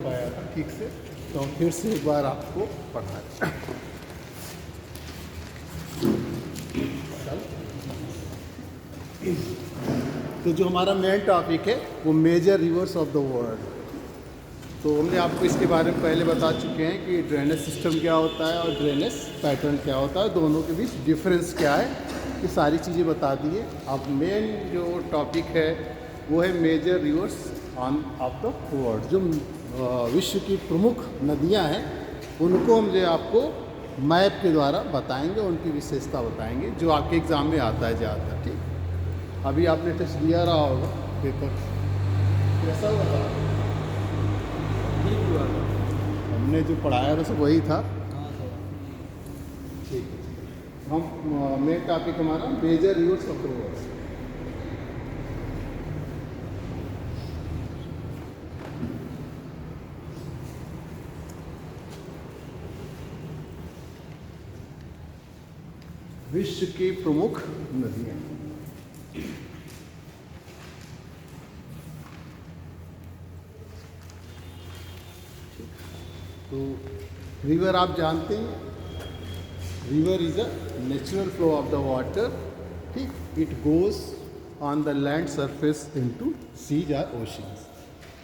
पाया था ठीक से, तो हम फिर से एक बार आपको पढ़ाएं। तो जो हमारा मेन टॉपिक है वो major rivers of the world. तो हमने आपको इसके बारे में पहले बता चुके हैं कि ड्रेनेज सिस्टम क्या होता है और ड्रेनेज पैटर्न क्या होता है, दोनों के बीच डिफरेंस क्या है, ये सारी चीज़ें बता दिए। अब मेन जो टॉपिक है वो है major rivers on of the world. जो विश्व की प्रमुख नदियां हैं उनको हम जो आपको मैप के द्वारा बताएंगे, उनकी विशेषता बताएंगे, जो आपके एग्ज़ाम में आता है ज़्यादातर। ठीक, अभी आपने टेस्ट दिया रहा होगा, पेपर कैसा हुआ था? हमने जो पढ़ाया था सब वही था। ठीक है, हम मेन टॉपिक हमारा major rivers of the world. विश्व की प्रमुख नदियां। तो रिवर आप जानते हैं, river is a natural flow of the water. ठीक, it goes on the land surface into seas और ओशंस।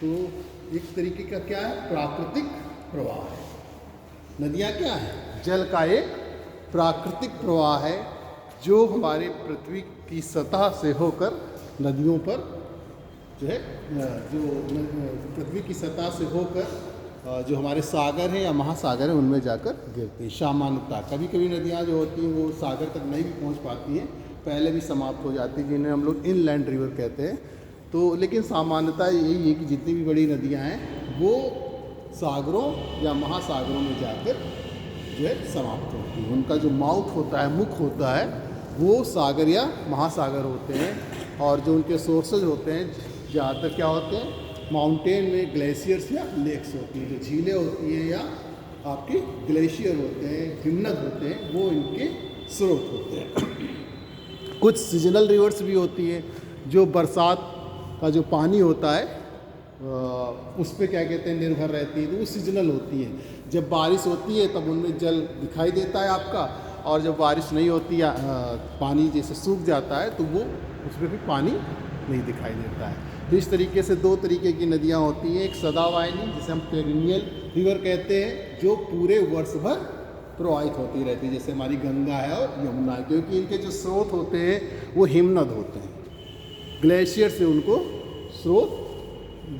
तो एक तरीके का क्या है, प्राकृतिक प्रवाह है। नदियां क्या है, जल का एक प्राकृतिक प्रवाह है जो हमारे पृथ्वी की सतह से होकर नदियों पर जो है, जो पृथ्वी की सतह से होकर जो हमारे सागर हैं या महासागर हैं उनमें जाकर गिरती हैं। सामान्यतः कभी कभी नदियाँ जो होती हैं वो सागर तक नहीं भी पहुँच पाती हैं, पहले भी समाप्त हो जाती हैं, जिन्हें हम लोग इनलैंड रिवर कहते हैं। तो लेकिन सामान्यतः यही है कि जितनी भी बड़ी नदियाँ हैं वो सागरों या महासागरों में जाकर जो है समाप्त होती है। उनका जो माउथ होता है, मुख होता है, वो सागर या महासागर होते हैं। और जो उनके सोर्सेज होते हैं ज़्यादातर क्या होते हैं, माउंटेन में ग्लेशियर्स या लेक्स होती हैं। जो झीलें होती हैं या आपके ग्लेशियर होते हैं, हिमनद होते हैं, वो इनके स्रोत होते हैं। कुछ सीजनल रिवर्स भी होती हैं जो बरसात का जो पानी होता है उस पर क्या कहते हैं निर्भर रहती है, तो वो सीजनल होती है। जब बारिश होती है तब उनमें जल दिखाई देता है आपका, और जब बारिश नहीं होती या पानी जैसे सूख जाता है तो वो उसमें भी पानी नहीं दिखाई देता है। तो इस तरीके से दो तरीके की नदियाँ होती हैं, एक सदावाहिनी जिसे हम पेरिनियल रिवर कहते हैं, जो पूरे वर्ष भर प्रवाहित होती रहती है, जैसे हमारी गंगा है और यमुना है, क्योंकि इनके जो स्रोत होते हैं वो हिमनद होते हैं। ग्लेशियर से उनको स्रोत,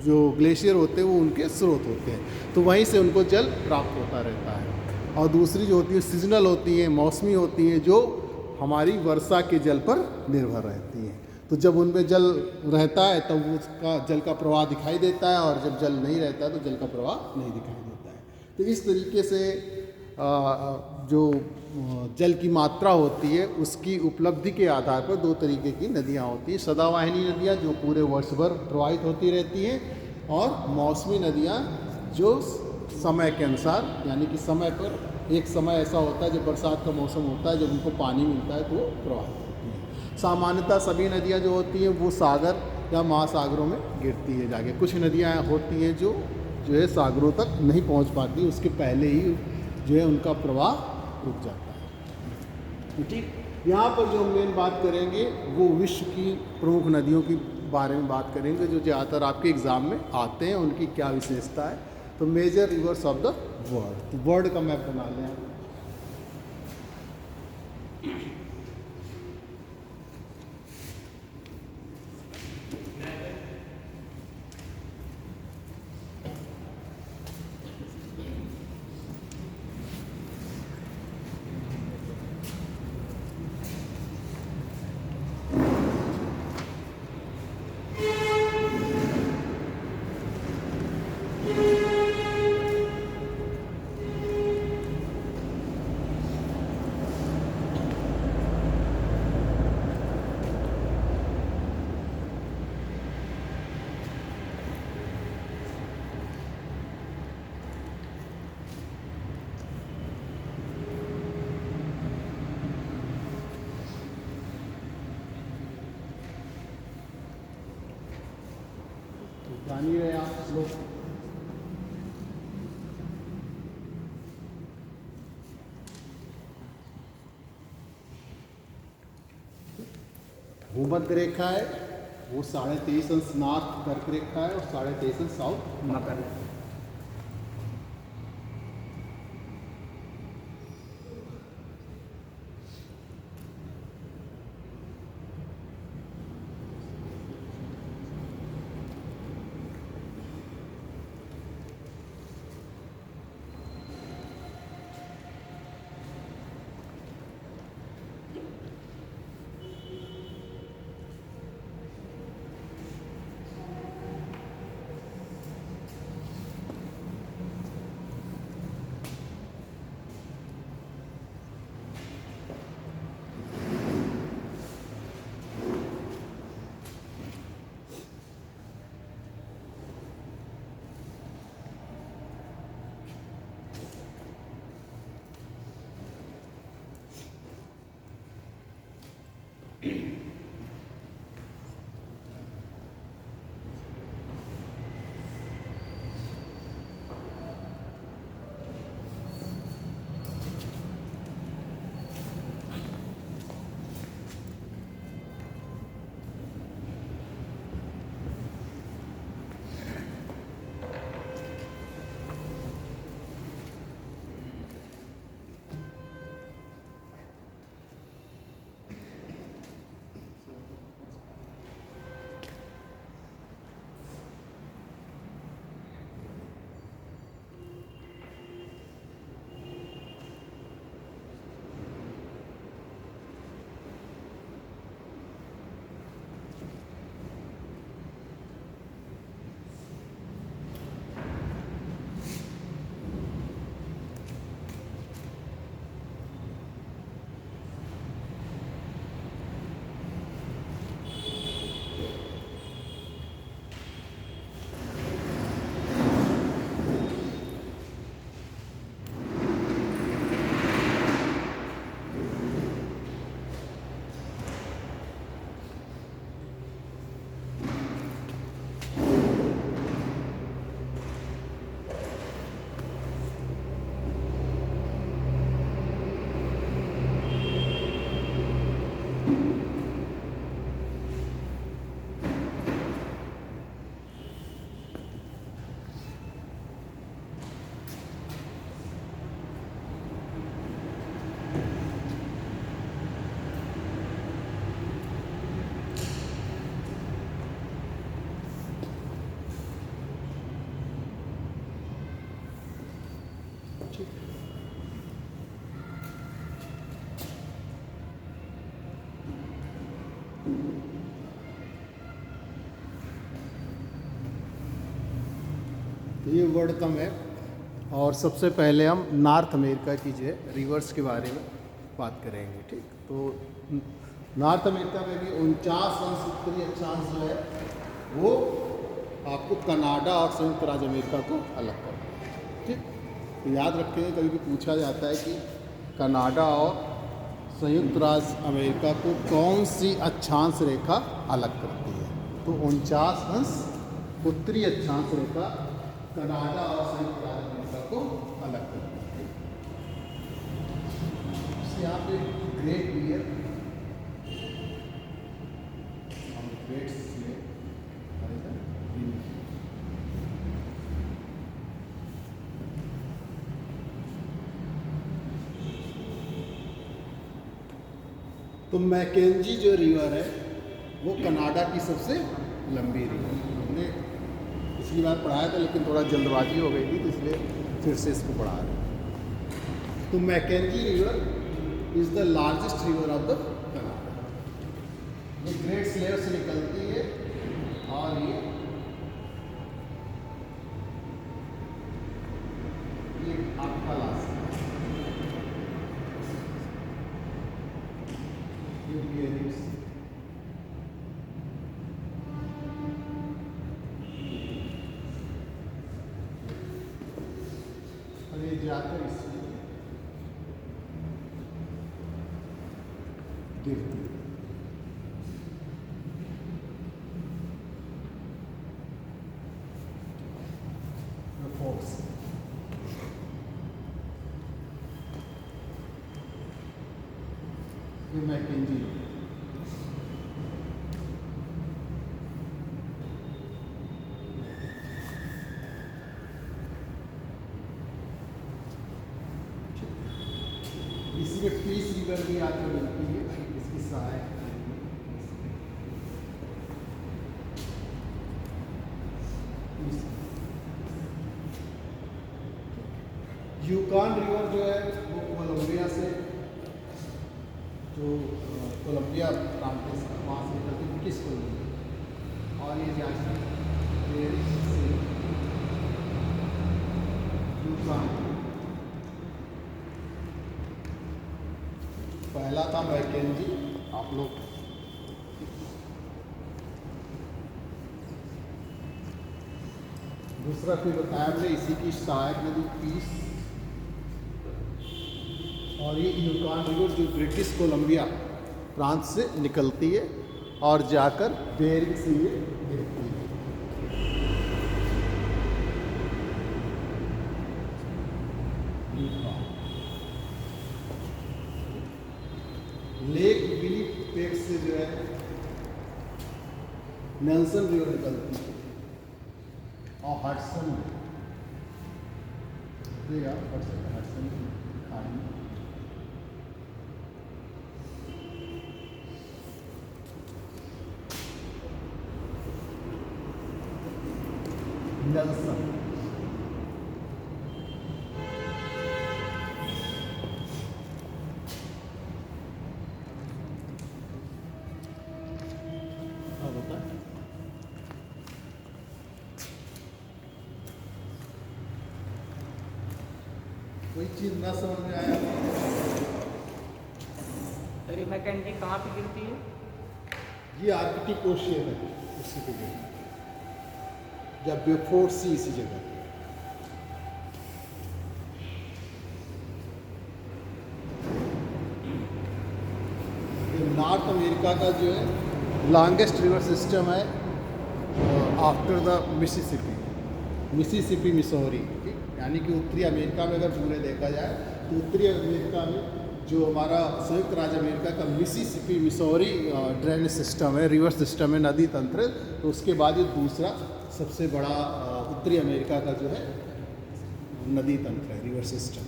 जो ग्लेशियर होते हैं वो उनके स्रोत होते हैं, तो वहीं से उनको जल प्राप्त होता रहता है। और दूसरी जो होती है सीजनल होती हैं, मौसमी होती हैं, जो हमारी वर्षा के जल पर निर्भर रहती हैं। तो जब उनमें जल रहता है तब तो उसका जल का प्रवाह दिखाई देता है, और जब जल नहीं रहता तो जल का प्रवाह नहीं दिखाई देता है। तो इस तरीके से जो जल की मात्रा होती है उसकी उपलब्धि के आधार पर दो तरीके की नदियाँ होती हैं। सदावाहिनी नदियाँ जो पूरे वर्ष भर प्रवाहित होती रहती हैं, और मौसमी नदियाँ जो समय के अनुसार, यानी कि समय पर एक समय ऐसा होता है जब बरसात का मौसम होता है, जब उनको पानी मिलता है तो वो प्रवाहित होती हैं। सामान्यतः सभी नदियाँ जो होती हैं वो सागर या महासागरों में गिरती है जाके। कुछ नदियाँ होती हैं जो है सागरों तक नहीं पहुँच पाती, उसके पहले ही जो है उनका प्रवाह रुक जाता है। ठीक, यहाँ पर जो हम मेन बात करेंगे वो विश्व की प्रमुख नदियों के बारे में बात करेंगे, जो ज़्यादातर आपके एग्ज़ाम में आते हैं, उनकी क्या विशेषता है। तो major rivers of the world, तो वर्ल्ड का मैप बना लें। भूमध्य रेखा है वो 23.5 अंश नॉर्थ कर्क रेखा है और 23.5 अंश साउथ मकर रेखा। ये वर्ल्ड का मैप और सबसे पहले हम नॉर्थ अमेरिका की जो है रिवर्स के बारे में बात करेंगे। ठीक, तो नॉर्थ अमेरिका में भी 49 अंश उत्तरी अक्षांश जो है वो आपको कनाडा और संयुक्त राज्य अमेरिका को अलग करता है। ठीक, तो याद रखेंगे कभी भी पूछा जाता है कि कनाडा और संयुक्त राज्य अमेरिका को कौन सी अक्षांश रेखा अलग करती है, तो 49 अंश उत्तरी अक्षांश रेखा कनाडा और संयुक्त राज्य अमेरिका को अलग करती है। यहाँ पे ग्रेट बियर तो मैकेंजी जो रिवर है वो कनाडा की सबसे लंबी रिवर है। हमने पिछली बार पढ़ाया था लेकिन थोड़ा जल्दबाजी हो गई थी तो इसलिए फिर से इसको पढ़ा रहे हैं। तो Mackenzie river is the largest river of the Canada. ये ग्रेट स्लेव से निकलती है और ये आपका लास्ट जाकर इसमें गिरती है। फोर्स ये मैकेंजी इसी में पीस रिवर भी आकर मिलती है, इसकी सहायक यूकान रिवर जो है वो कोलंबिया से, जो कोलंबिया प्रांत है वहाँ से निकलती ब्रिटिश कोलंबिया, और ये जाती है यूकान। पहला था मैकेंजी, आप लोग दूसरा फिर बताया हमने इसी की सहायक नदी पीस, और ये यूकान रिवर जो ब्रिटिश कोलंबिया प्रांत से निकलती है और जाकर बेरिंग सी में गिरती है। लेक विनिपेग से जो है नेल्सन रिवर निकलती है, और हडसन हडसन खाड़ी नेल्सन। कोई चीज ना समझ में आया? अरे मैकेंजी कहाँ पे गिरती है? ये आर्कटिक ओशियन है, उसी पे गिरती है, या बेफोर्ड सी इसी जगह। ये नॉर्थ अमेरिका का जो है लॉन्गेस्ट रिवर सिस्टम है आफ्टर द मिसिसिपी मिसौरी, यानी कि उत्तरी अमेरिका में अगर पूरे देखा जाए तो उत्तरी अमेरिका में जो हमारा संयुक्त राज्य अमेरिका का मिसिसिपी मिसौरी ड्रेनेज सिस्टम है, रिवर सिस्टम है, नदी तंत्र, तो उसके बाद ये दूसरा सबसे बड़ा उत्तरी अमेरिका का जो है नदी तंत्र है, रिवर सिस्टम।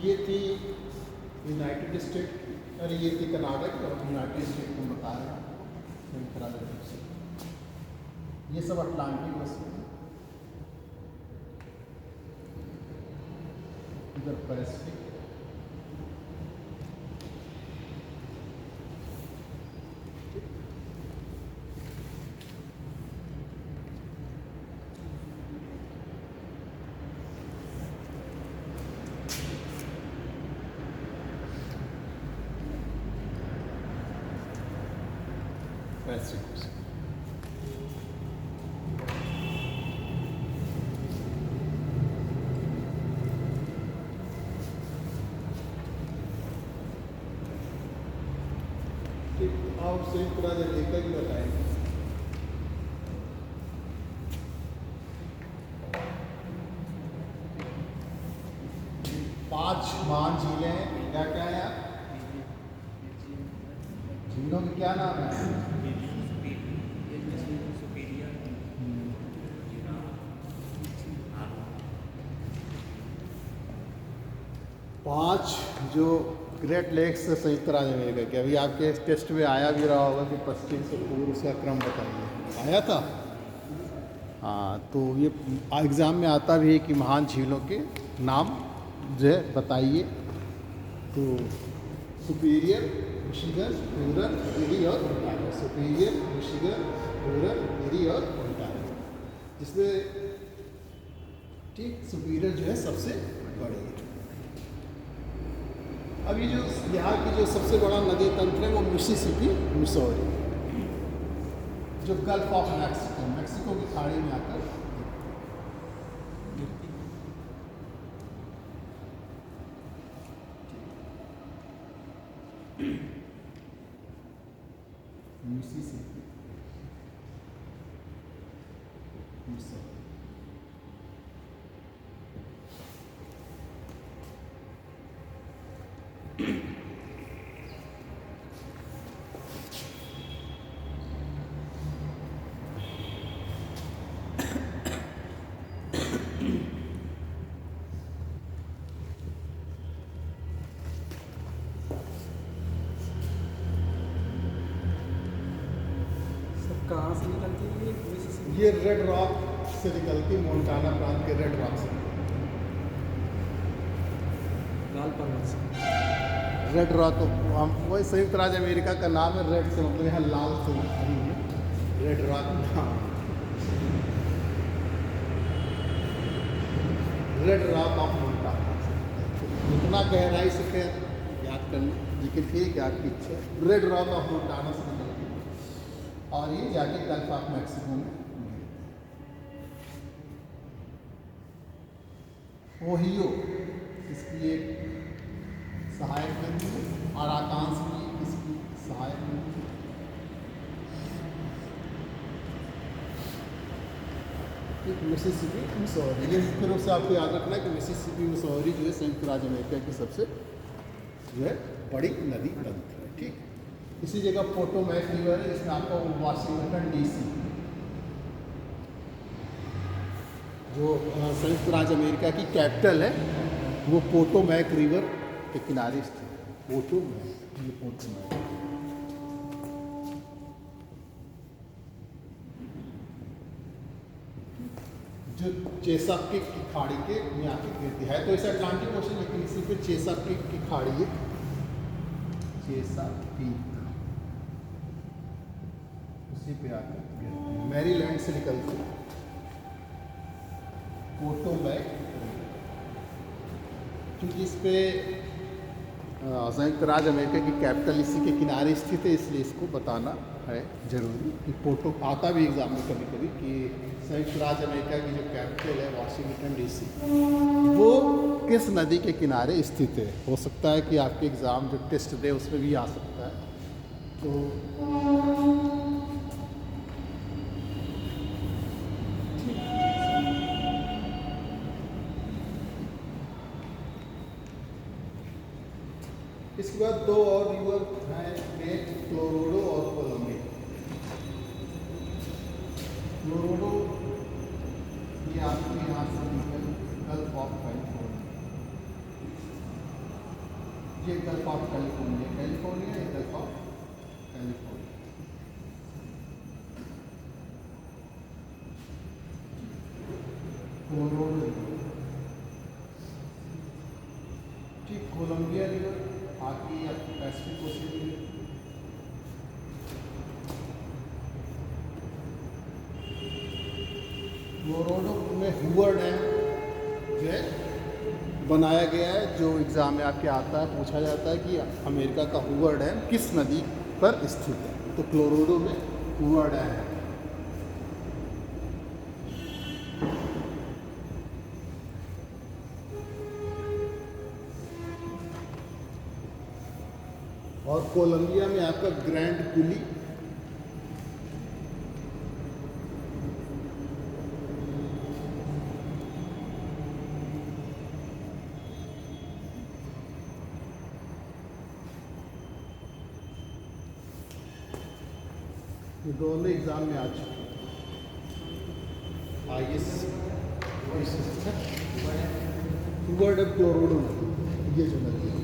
ये थी यूनाइटेड स्टेट, और ये थी कनाडा की, और यूनाइटेड स्टेट को बता रहे हैं संयुक्त राज्य अमेरिका। ये सब अटलांटिक ओशन, इधर पैसिफिक, पैसिफिक। आप संयुक्त राज्य अमेरिका की बताएंगे। पांच महान झीलें हैं, क्या क्या है यार? झीलों के क्या नाम है? पांच जो ग्रेट लेक्स संयुक्त राज्य अमेरिका के, अभी आपके टेस्ट में आया भी रहा होगा कि पश्चिम से पूर्व, उसका क्रम बताइए, आया था? हाँ, तो ये एग्ज़ाम में आता भी है कि महान झीलों के नाम जो है बताइए। तो सुपीरियर, मिशिगन, हूरन, एरी और ओंटारियो। सुपीरियर, मिशिगन, हूरन, एरी और ओंटारियो, जिसमें ठीक सुपीरियर जो है सबसे बड़ी है। अब ये जो यहाँ की जो सबसे बड़ा नदी तंत्र है वो मिसिसिपी मिसौरी, जो गल्फ ऑफ मैक्सिको, मैक्सिको की खाड़ी में आकर मिसिसिपी मिसौरी। कहाँ से निकलती है ये मिसिसिपी? ये रेड रॉक से निकलती, मोन्टाना प्रांत के रेड रॉक से। लाल पर्वत से। रेड रॉक हम वही संयुक्त राज्य अमेरिका का नाम है, रेड से मतलब यहाँ लाल से नहीं है, रेड रॉक नाम। रेड रॉक ऑफ मोन्टाना, इतना गहराई से खैर याद करना, लेकिन ठीक है आपकी इच्छा। रेड रॉक ऑफ मोन्टाना से निकलती है और ये जाके गल्फ ऑफ मैक्सिको में ओहियो इसकी एक सहायक नदी है, और आकांक्ष भी इसकी सहायक नदी है। एक मिसिसिपी मिसौरी, ये मुख्य रूप से आपको याद रखना है कि मिसिसिपी मिसौरी जो है संयुक्त राज्य अमेरिका की सबसे जो है बड़ी नदी तंत्र है। ठीक, इसी जगह पोटोमैक रिवर है, जिसमें आपको वाशिंगटन डीसी जो संयुक्त राज्य अमेरिका की कैपिटल है, वो पोटोमैक रिवर के किनारे स्थित है। पोटोमैक, ये पोटोमैक जो चेसापीक की खाड़ी के में आके गिरती है, तो इसे अटलांटिक ओशन, लेकिन इसी पे चेसापीक की खाड़ी है, चेसापीक उसी पे आके गिरती है, मैरीलैंड से निकलती है पोटोमैक, क्योंकि इस पे संयुक्त राज्य अमेरिका की कैपिटल इसी के किनारे स्थित है, इसलिए इसको बताना है जरूरी कि पोटो आता भी एग्जाम में कभी कभी कि संयुक्त राज्य अमेरिका की जो कैपिटल है वाशिंगटन डीसी, वो किस नदी के किनारे स्थित है। हो सकता है कि आपके एग्ज़ाम जो टेस्ट दे उसमें भी आ सकता है। तो इसके बाद दो और रिवर हैं, एक क्लोरोडो और कोलंबिया। क्लोरोडो ये आपके यहाँ से निकल गल्फ ऑफ कैलिफोर्निया, ये गल्फ ऑफ कैलिफोर्निया, कैलिफोर्निया ये गल्फ ऑफ कैलिफोर्निया। क्लोरोडो ठीक, कोलंबिया रिवर आके आपकी पैसिफिक ओशन में, क्लोरोडो में हुवर डैम जो है बनाया गया है, जो एग्ज़ाम में आपके आता है, पूछा जाता है कि अमेरिका का हुवर डैम किस नदी पर स्थित है, तो क्लोरोडो में हुवर डैम है। और कोलंबिया में आपका ग्रैंड कुली, ये दोनों एग्जाम में आ चुके हैं। आइए वर्ड ऑफ क्लोरोडो नदी, ये जो नदी है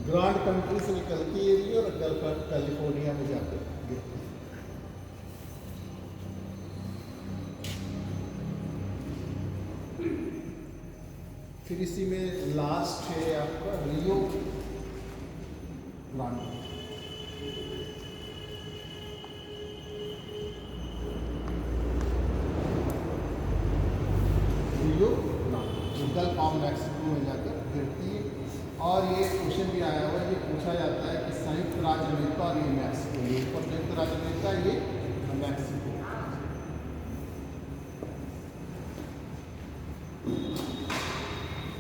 ग्रांड कंट्री से निकलती है ये, और गल्फ ऑफ कैलिफोर्निया में जाकर गिरती है। फिर इसी में लास्ट है आपका Rio Grande. Rio Grande gulf of Mexico में जाकर गिरती है। और ये क्वेश्चन भी आया हुआ है, ये पूछा जाता है कि संयुक्त राज्य अमेरिका और ये मैक्सिको, ये ऊपर संयुक्त राज्य अमेरिका, ये मैक्सिको,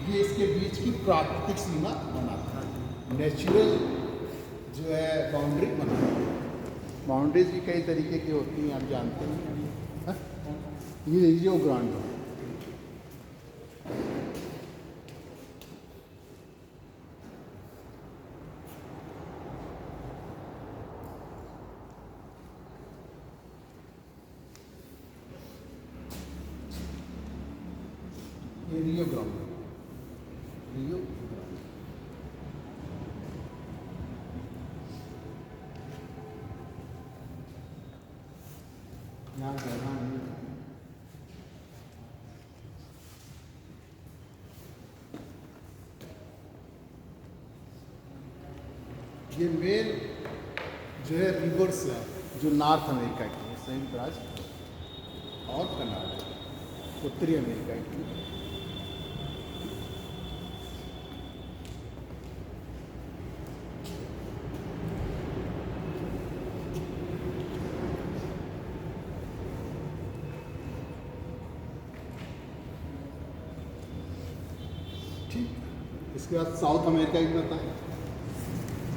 ये इसके बीच की प्राकृतिक सीमा बनाता है, नेचुरल जो है बाउंड्री बनाता है। बाउंड्रीज भी कई तरीके की होती हैं, आप जानते हैं। ये रियो ग्रांडे, ये रियो ग्रांडे, रियो ग्रांडे। यहाँ जगह नहीं है। ये मेन जो है रिवर्स है जो नॉर्थ अमेरिका की है, संयुक्त राज्य और कनाडा उत्तरी अमेरिका की। ठीक, इसके बाद साउथ अमेरिका की बताएं।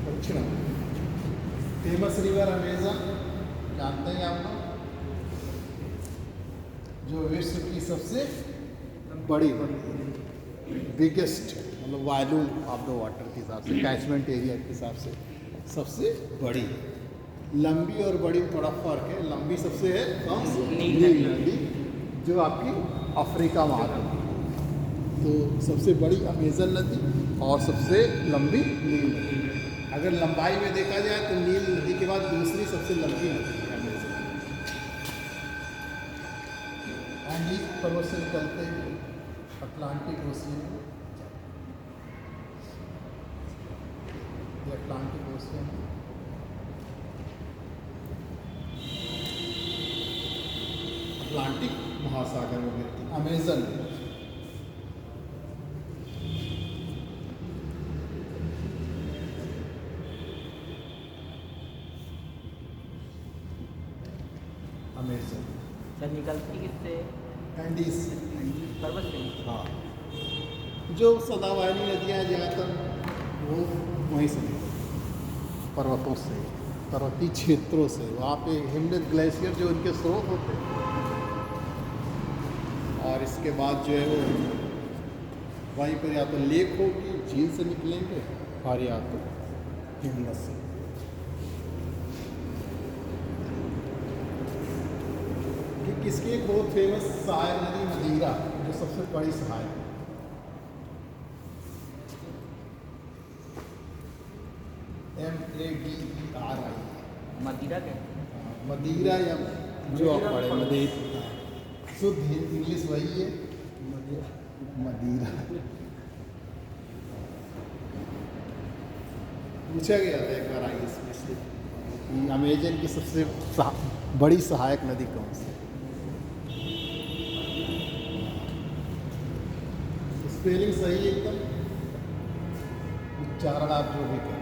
दक्षिण फेमस रिवर अमेजन जानते हैं आप लोग, जो विश्व की सबसे बड़ी बिगेस्ट मतलब वॉल्यूम ऑफ द वाटर के हिसाब से, कैचमेंट एरिया के हिसाब से सबसे बड़ी। लंबी और बड़ी में थोड़ा फर्क है, लंबी सबसे है कौन सी? नील नदी, जो आपकी अफ्रीका में आती है। तो सबसे बड़ी अमेजन नदी और सबसे लंबी नील नदी। अगर लंबाई में देखा जाए तो नील नदी के बाद दूसरी सबसे लंबी नदी है अमेजन। एंड इस पर्वत से निकलते हुए अटलांटिक ओशियन, ये अटलांटिक ओशियन है। अटलांटिक महासागर में गिरती अमेजन है। अमेजन सर निकलती किससे? एंडीज पर्वत से। हाँ, जो सदाबहारी नदियाँ हैं ज़्यादातर वो वहीं से निकलती, पर्वतों से, पर्वतीय क्षेत्रों से। वहाँ पे हिमनद ग्लेशियर जो उनके स्रोत होते हैं, और इसके बाद जो है वो वहीं पर या तो लेक होगी, झील से निकलेंगे, और या तो हिमनद से। इसकी एक बहुत फेमस सहायक नदी मदीरा, जो सबसे बड़ी सहायक है। MADERI, मदिरा के मदीरा या जो आप पढ़े मदीरा, शुद्ध इंग्लिश वही है मदीरा। पूछा गया था एक बार आगे इसमें से अमेजन की सबसे बड़ी सहायक नदी कौन सी? स्पेलिंग सही है एकदम, उच्चारण आप जो भी करें।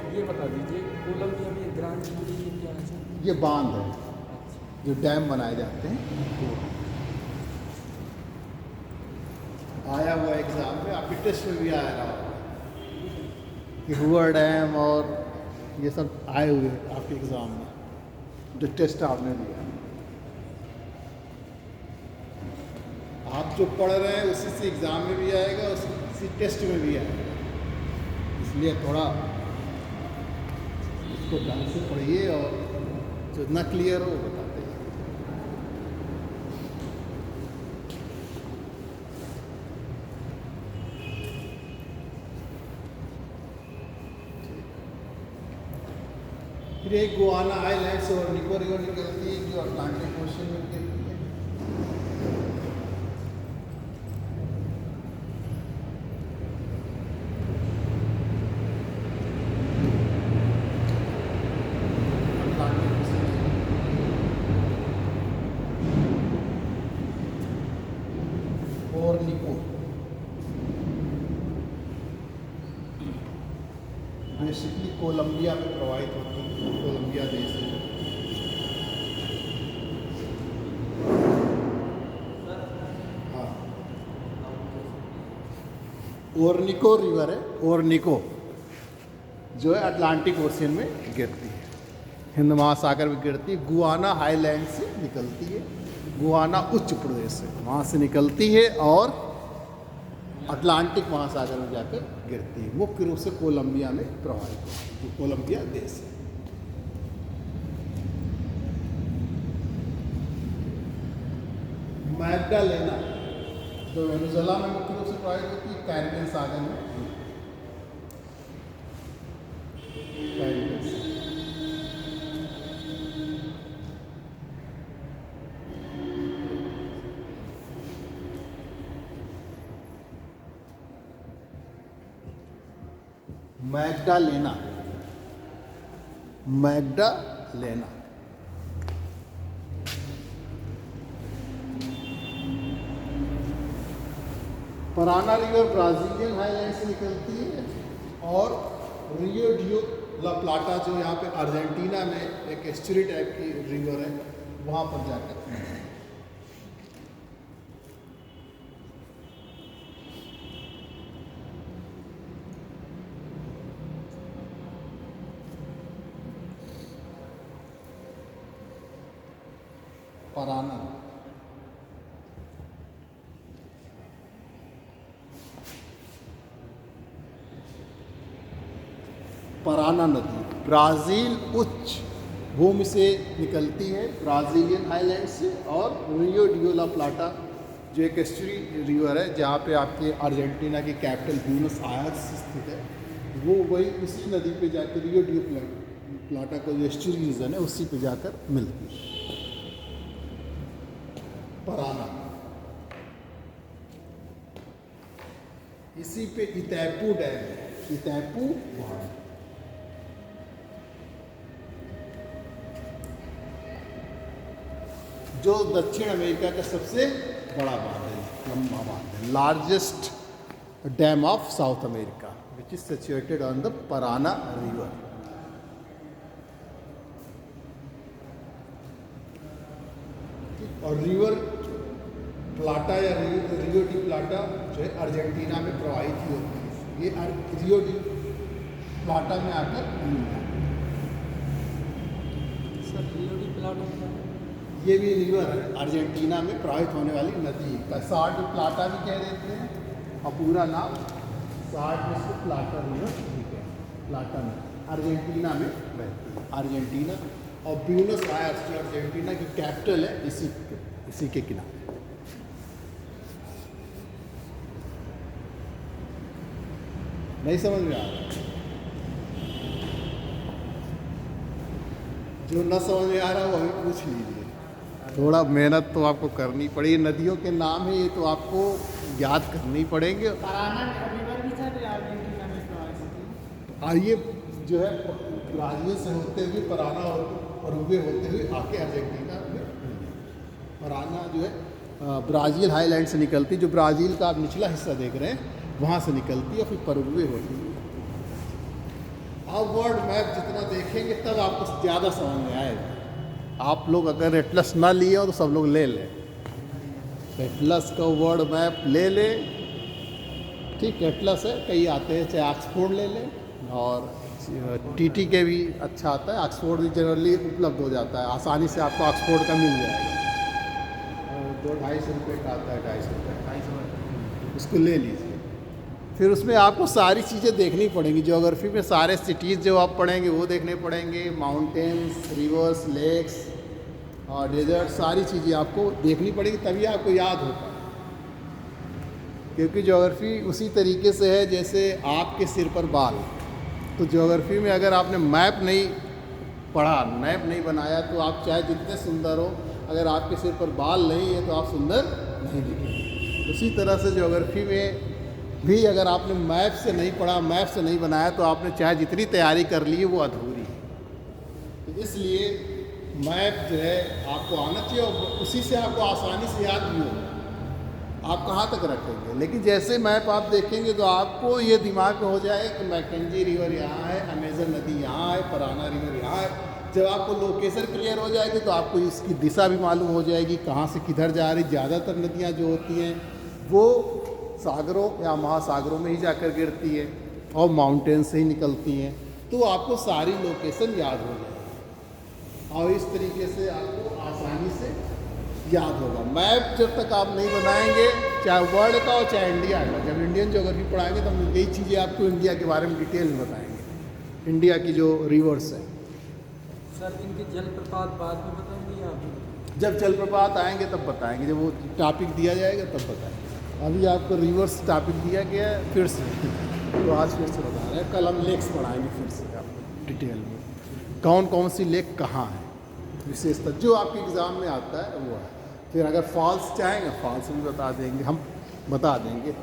ये बता दीजिए, कोलंबिया में ग्रांड नदी ये क्या है सर? ये बांध है जो डैम बनाए जाते हैं, वो आया हुआ एग्जाम में, आपके टेस्ट में भी आया रहा कि हुआ डैम और ये सब आए हुए आपके एग्जाम में, जो टेस्ट आपने दिया। आप जो पढ़ रहे हैं उसी से एग्ज़ाम में भी आएगा, उसी टेस्ट में भी आएगा। इसलिए थोड़ा इसको ढंग से पढ़िए और जितना क्लियर हो बताते हैं। फिर एक गुआना आइलैंड्स और निको रिवर निकलती है, जो अटलांटिक ओशन में गिरती है। और निको बेसिकली कोलंबिया में प्रवाहित होती है, कोलंबिया देश है। हाँ, ओरनिको रिवर है, ओरनिको जो है अटलांटिक ओशियन में गिरती है, हिंद महासागर में गिरती है। गुआना हाईलैंड से निकलती है, गुआना उच्च प्रदेश से वहाँ से निकलती है और अटलांटिक महासागर में जाकर गिरती है। मुख्य रूप से कोलंबिया में प्रवाहित होती है, जो कोलंबिया देश है। मैग्डालेना जो वेनेजुएला में मुख्य रूप से प्रवाहित होती है, कैरिबियन सागर में। Caribbean Magdalena, Magdalena. Parana river Brazilian highland से निकलती है और रियो डियो ला प्लाटा जो यहाँ पे अर्जेंटीना में एक एस्चुरी टाइप की रिवर है, वहाँ पर जाकर पराना। पराना नदी ब्राज़ील उच्च भूमि से निकलती है, ब्राज़ीलियन हाईलैंड से, और रियो डियो ला प्लाटा जो एक एस्चुरी रिवर है जहाँ पे आपके अर्जेंटीना की कैपिटल ब्यूनस आयर्स स्थित है, वो वही उसी नदी पे जाकर रियो डियो प्लाटा का जो एस्चुरी रीजन है उसी पे जाकर मिलती है। पराना। इसी पे इतैपू डैम है, इतैपू वहाँ जो दक्षिण अमेरिका का सबसे बड़ा बांध है, लंबा बांध है, largest dam of south America which is situated on the Parana river. और रिवर प्लाटा या रियो डी प्लाटा जो है अर्जेंटीना में प्रवाहित ही होती है, ये रियो डी प्लाटा में आकर मिलता है। सर रियो डी प्लाटा ये भी रिवर है, अर्जेंटीना में प्रवाहित होने वाली नदी है, साल्ट प्लाटा भी कह देते हैं, और पूरा नाम साल्ट इसको प्लाटा रिवर भी कहते हैं। प्लाटा में अर्जेंटीना में बहती है, अर्जेंटीना और ब्यूनस आयर्स जो अर्जेंटीना की कैपिटल है इसी के किनारे। नहीं समझ में आ रहा? जो न समझ में आ रहा है वो अभी पूछ लीजिए, थोड़ा मेहनत तो आपको करनी पड़ेगी। नदियों के नाम है ये तो आपको याद करनी पड़ेंगे। पराना रिवर भी सर अर्जेंटीना में प्रवाहित होती है। ये जो है ब्राज़ील से होते हुए पराना और उबे होते हुए आके अर्जेंटीना में, पराना जो है ब्राज़ील हाईलैंड से निकलती, जो ब्राज़ील का आप निचला हिस्सा देख रहे हैं वहाँ से निकलती है, और फिर परुग्वे होती है। अब वर्ल्ड मैप जितना देखेंगे तब आपको ज़्यादा समझ में आएगा। आप लोग अगर एटलस ना लिए हो तो सब लोग ले लें, एटलस का वर्ल्ड मैप ले लें, ठीक। एटलस है, कई आते हैं, चाहे ऑक्सफोर्ड ले लें, और टीटी के भी अच्छा आता है। ऑक्सफोर्ड भी जनरली उपलब्ध हो जाता है, आसानी से आपको ऑक्सफोर्ड का मिल जाएगा, 200-250 रुपये का आता है, 250 रुपये, उसको ले लीजिए। फिर उसमें आपको सारी चीज़ें देखनी पड़ेंगी, ज्योग्राफी में सारे सिटीज़ जो आप पढ़ेंगे वो देखने पड़ेंगे, माउंटेन्स, रिवर्स, लेक्स और डेजर्ट, सारी चीज़ें आपको देखनी पड़ेगी, तभी आपको याद होगा। क्योंकि ज्योग्राफी उसी तरीके से है जैसे आपके सिर पर बाल। तो ज्योग्राफी में अगर आपने मैप नहीं पढ़ा, मैप नहीं बनाया, तो आप चाहे जितने सुंदर हो, अगर आपके सिर पर बाल नहीं है तो आप सुंदर नहीं दिखेंगे। उसी तरह से ज्योग्राफी में भी अगर आपने मैप से नहीं पढ़ा, मैप से नहीं बनाया, तो आपने चाहे जितनी तैयारी कर ली है वो अधूरी है। तो इसलिए मैप जो है आपको आना चाहिए, और उसी से आपको आसानी से याद भी होगा। आप कहाँ तक रखेंगे, लेकिन जैसे मैप आप देखेंगे तो आपको ये दिमाग में हो जाएगा कि मैकेंजी रिवर यहाँ है, अमेजन नदी यहाँ है, पराना रिवर यहाँ है। जब आपको लोकेशन क्लियर हो जाएगी तो आपको इसकी दिशा भी मालूम हो जाएगी, कहाँ से किधर जा रही। ज़्यादातर नदियाँ जो होती हैं वो सागरों या महासागरों में ही जाकर गिरती है और माउंटेन से ही निकलती हैं, तो आपको सारी लोकेशन याद हो जाएगी, और इस तरीके से आपको आसानी से याद होगा। मैप जब तक आप नहीं बनाएंगे, चाहे वर्ल्ड का हो चाहे इंडिया का, जब इंडियन ज्योग्राफी पढ़ाएंगे तो हम यही चीज़ें आपको इंडिया के बारे में डिटेल में बताएंगे, इंडिया की जो रिवर्स है। सर इनके जलप्रपात बाद में बताएंगे या अभी? जब जलप्रपात आएंगे तब बताएंगे, जब वो टॉपिक दिया जाएगा तब बताएंगे। अभी आपको रिवर्स टॉपिक दिया गया है फिर से, तो आज फिर से बता रहे हैं। कल हम लेक्स पढ़ाएंगे फिर से आपको डिटेल में, कौन कौन सी लेक कहाँ है, विशेषता जो आपके एग्ज़ाम में आता है वो है। फिर अगर फॉल्स चाहेंगे फॉल्स भी बता देंगे, हम बता देंगे।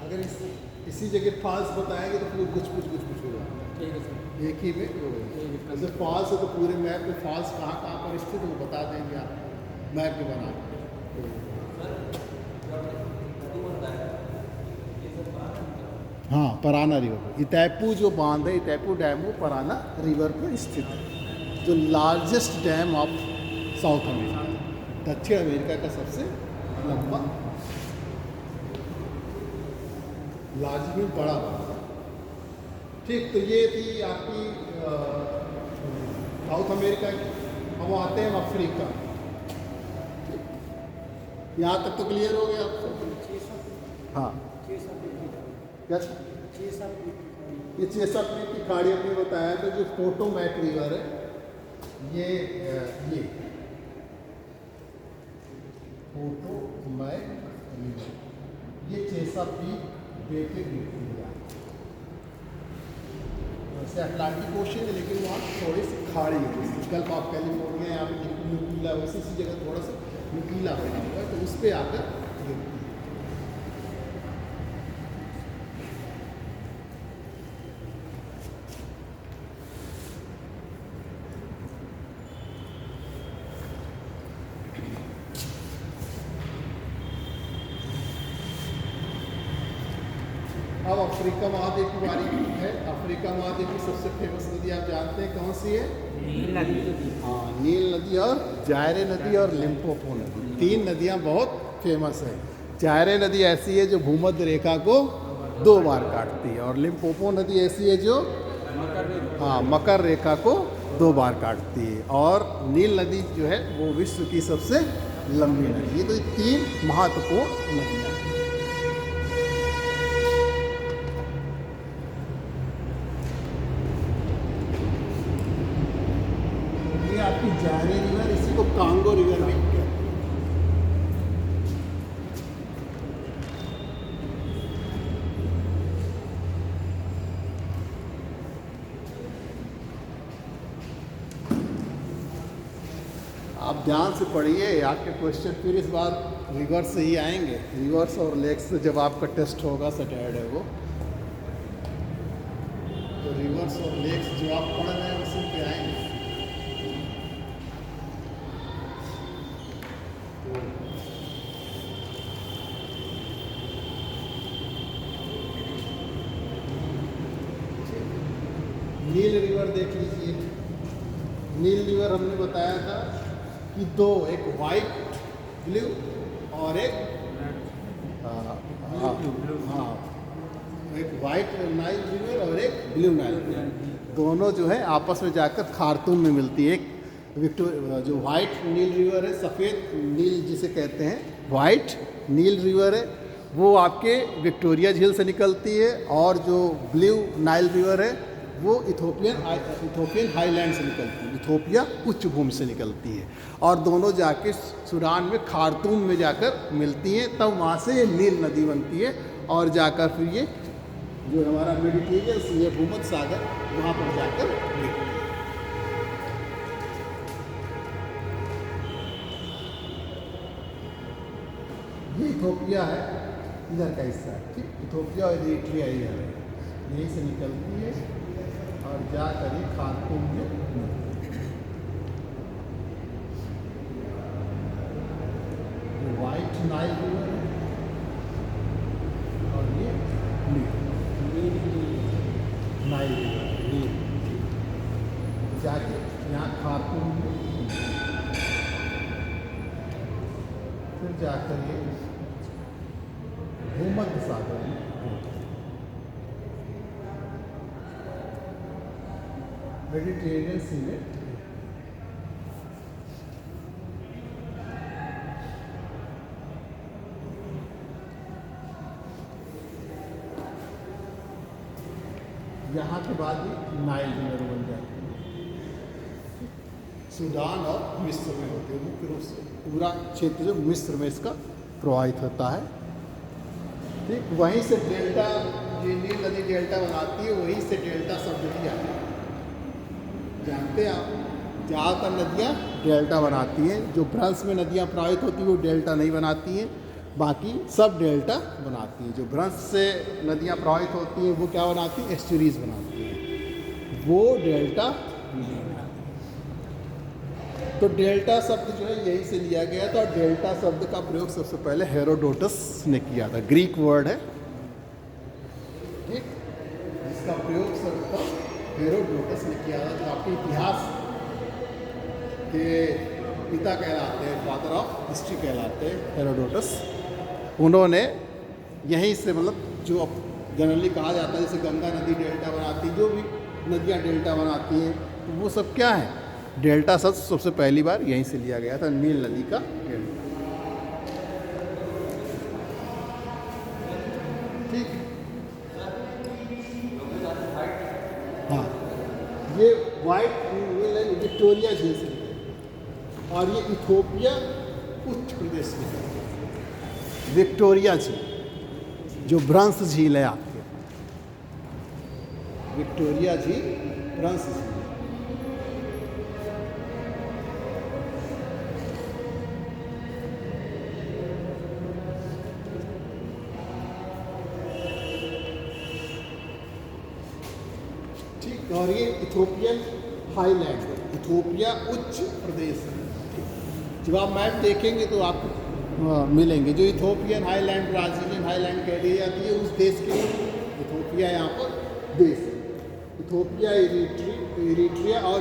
अगर इस इसी जगह फॉल्स बताएंगे तो फिर कुछ होगा, ठीक है सर। एक ही में होगा। ठीक है। जैसे फॉल्स है तो पूरे मैप में फॉल्स कहाँ पर स्थित है वो बता देंगे आप मैप में बना के। हाँ, पराना रिवर, इतैपू जो बांध है, इतैपू डैम वो पराना रिवर पर स्थित है, जो largest dam of south America, दक्षिण अमेरिका का सबसे लंबा, लार्ज में बड़ा बांध। ठीक, तो ये थी आपकी साउथ अमेरिका की। अब आते हैं अफ्रीका। यहाँ तक तो क्लियर हो गया आप सब? हाँ, क्या ये चेसापीक की खाड़ी अपने बताया था, जो पोटोमैक रिवर है, ये पोटोमैक रिवर, ये चेसापीक बे के विक्टोरिया, वैसे अटलांटिक ओशन है लेकिन वहाँ थोड़ी सी खाड़ी है, गल्फ ऑफ कैलिफोर्निया यहाँ पे नुकीला, वैसे इसी जगह थोड़ा सा नुकीला बना हुआ है, तो उस पर आकर गिरती है। अब अफ्रीका महाद्वीप की बारी है। अफ्रीका महाद्वीप की सबसे फेमस नदी आप जानते हैं कौन सी है? नील नदी। हाँ, नील नदी और जायरे नदी और लिम्पोपो नदी, तीन नदियाँ बहुत फेमस हैं। जायरे नदी ऐसी है जो भूमध्य रेखा को 2 बार काटती है, और लिम्पोपो नदी ऐसी है जो मकर रेखा को 2 बार काटती है, और नील नदी जो है वो विश्व की सबसे लंबी नदी है। तो ये 3 महत्वपूर्ण नदियाँ हैं। ये आपकी जायरे रिवर, इसी को कांगो रिवर भी कहते हैं। आप ध्यान से पढ़िए, आपके क्वेश्चन फिर इस बार रिवर्स से ही आएंगे। रिवर्स और लेक्स से जब आपका टेस्ट होगा सैटरडे को, तो रिवर्स और लेक्स जो आप पढ़ रहे हैं उसी पे आएंगे। नील रिवर देख लीजिए। नील रिवर हमने बताया था कि 2, एक वाइट ब्लू और एक हाँ, एक वाइट नाइल रिवर और एक ब्लू नाइल रिवर, दोनों जो है आपस में जाकर खार्तूम में मिलती है। एक जो वाइट नील रिवर है, सफ़ेद नील जिसे कहते हैं, वाइट नील रिवर है, वो आपके विक्टोरिया झील से निकलती है, और जो ब्लू नाइल रिवर है वो इथोपियन हाईलैंड से निकलती है, इथोपिया उच्च भूमि से निकलती है, और दोनों जाके सूडान में खार्तूम में जाकर मिलती हैं, तब वहाँ से ये नील नदी बनती है, और जाकर फिर ये जो हमारा मेडिटेरियन सी है, भूमध्य सागर, वहाँ पर जाकर मिलती है। ये इथोपिया है, इधर का हिस्सा है, ठीक, इथोपिया और इरिट्रिया इधर है, यहीं से निकलती है और जाकर ये खार्तूम में मिलती है। ये वाइट नाइल रिवर है और ये नाइल रिवर, नील, जाके यहाँ खार्तूम में मिलती है। फिर जाकर ये भूमध्य सागर में मेडिटेरियन सी में यहाँ के बाद ही नाइल रिवर बन जाती है। सूडान और मिस्र में होते हैं मुख्य रूप से, पूरा क्षेत्र जो मिस्र में इसका प्रवाहित होता है, ठीक, वहीं से डेल्टा, जो नील नदी डेल्टा बनाती है, वहीं से डेल्टा शब्द भी आता है। जानते हैं आप, ज़्यादातर नदियाँ डेल्टा बनाती हैं, जो भ्रंश में नदियाँ प्रवाहित होती हैं वो डेल्टा नहीं बनाती हैं, बाकी सब डेल्टा बनाती हैं। जो भ्रंश से नदियाँ प्रवाहित होती हैं वो क्या बनाती हैं, एस्चुरीज बनाती हैं, वो डेल्टा नहीं बनाती। तो डेल्टा शब्द जो है यहीं से लिया गया था। और डेल्टा शब्द का प्रयोग सबसे पहले हेरोडोटस ने किया था, ग्रीक वर्ड है, ठीक, इसका प्रयोग सर्वप्रथम हेरोडोटस ने किया था, जो आपके इतिहास के पिता कहलाते हैं, फादर ऑफ हिस्ट्री कहलाते हैं हेरोडोटस। उन्होंने यहीं से, मतलब जो अब जनरली कहा जाता है जैसे गंगा नदी डेल्टा बनाती, जो भी नदियाँ डेल्टा बनाती हैं, तो वो सब क्या है, डेल्टा शब्द सबसे पहली बार यहीं से लिया गया था, नील नदी का डेल्टा। ठीक, हाँ, ये वाइट नील है विक्टोरिया झील से निकलती है, और ये इथोपिया उत्तर प्रदेश में है। विक्टोरिया झील जो भ्रंश झील है आपके, विक्टोरिया झील भ्रंश झील। ठीक, और ये इथोपियन हाईलैंड है, इथोपिया उच्च प्रदेश है। जब आप मैप देखेंगे तो आपको मिलेंगे। जो इथोपियन हाईलैंड, ब्राज़ीलियन हाईलैंड कह दी जाती है, उस देश के इथोपिया यहाँ पर देश है। इथोपिया, इरिट्रिया और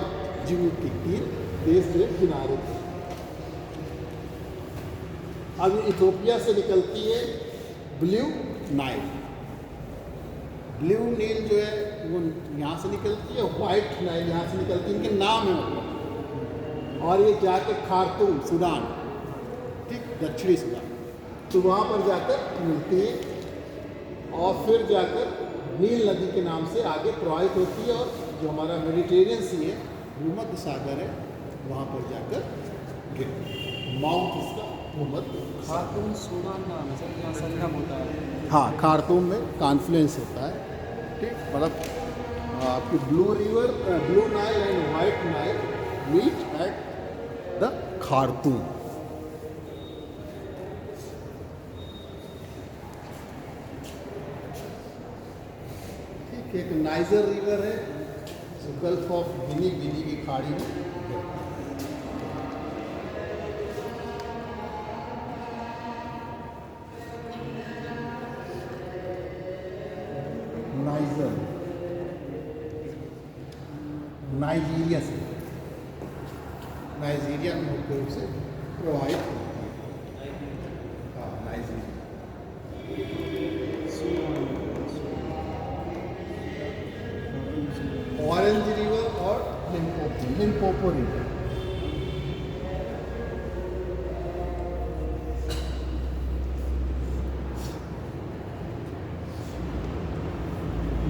जिबूती, तीन देश जो किनारे थे। अब इथोपिया से निकलती है ब्लू नाइल। ब्लू नील जो है वो यहाँ से निकलती है, वाइट नाइल यहाँ से निकलती है, इनके नाम है मतलब। और ये जाके खार्तूम, सूडान, ठीक, दक्षिणी सूडान, तो वहाँ पर जाकर मिलती है और फिर जाकर नील नदी के नाम से आगे प्रवाहित होती है। और जो हमारा मेडिटेरियन सी है, भूमध्य सागर है, वहाँ पर जाकर गिरती है। माउंट इसका भूमध्य खातून सूडान नाम है सर, यहाँ संगम होता है। हाँ, खार्तूम में कॉन्फ्लुएंस होता है, ठीक, मतलब आपकी blue river, blue Nile and white Nile meet at the Khartoum. ठीक, एक नाइजर रिवर है जो गल्फ ऑफ गिनी की खाड़ी में है। नाइजर, नाइजीरिया से, नाइजीरिया में मुख्य रूप से प्रवाहित होती है। हाँ, नाइजीरिया। ऑरेंज रिवर और Limpopo river.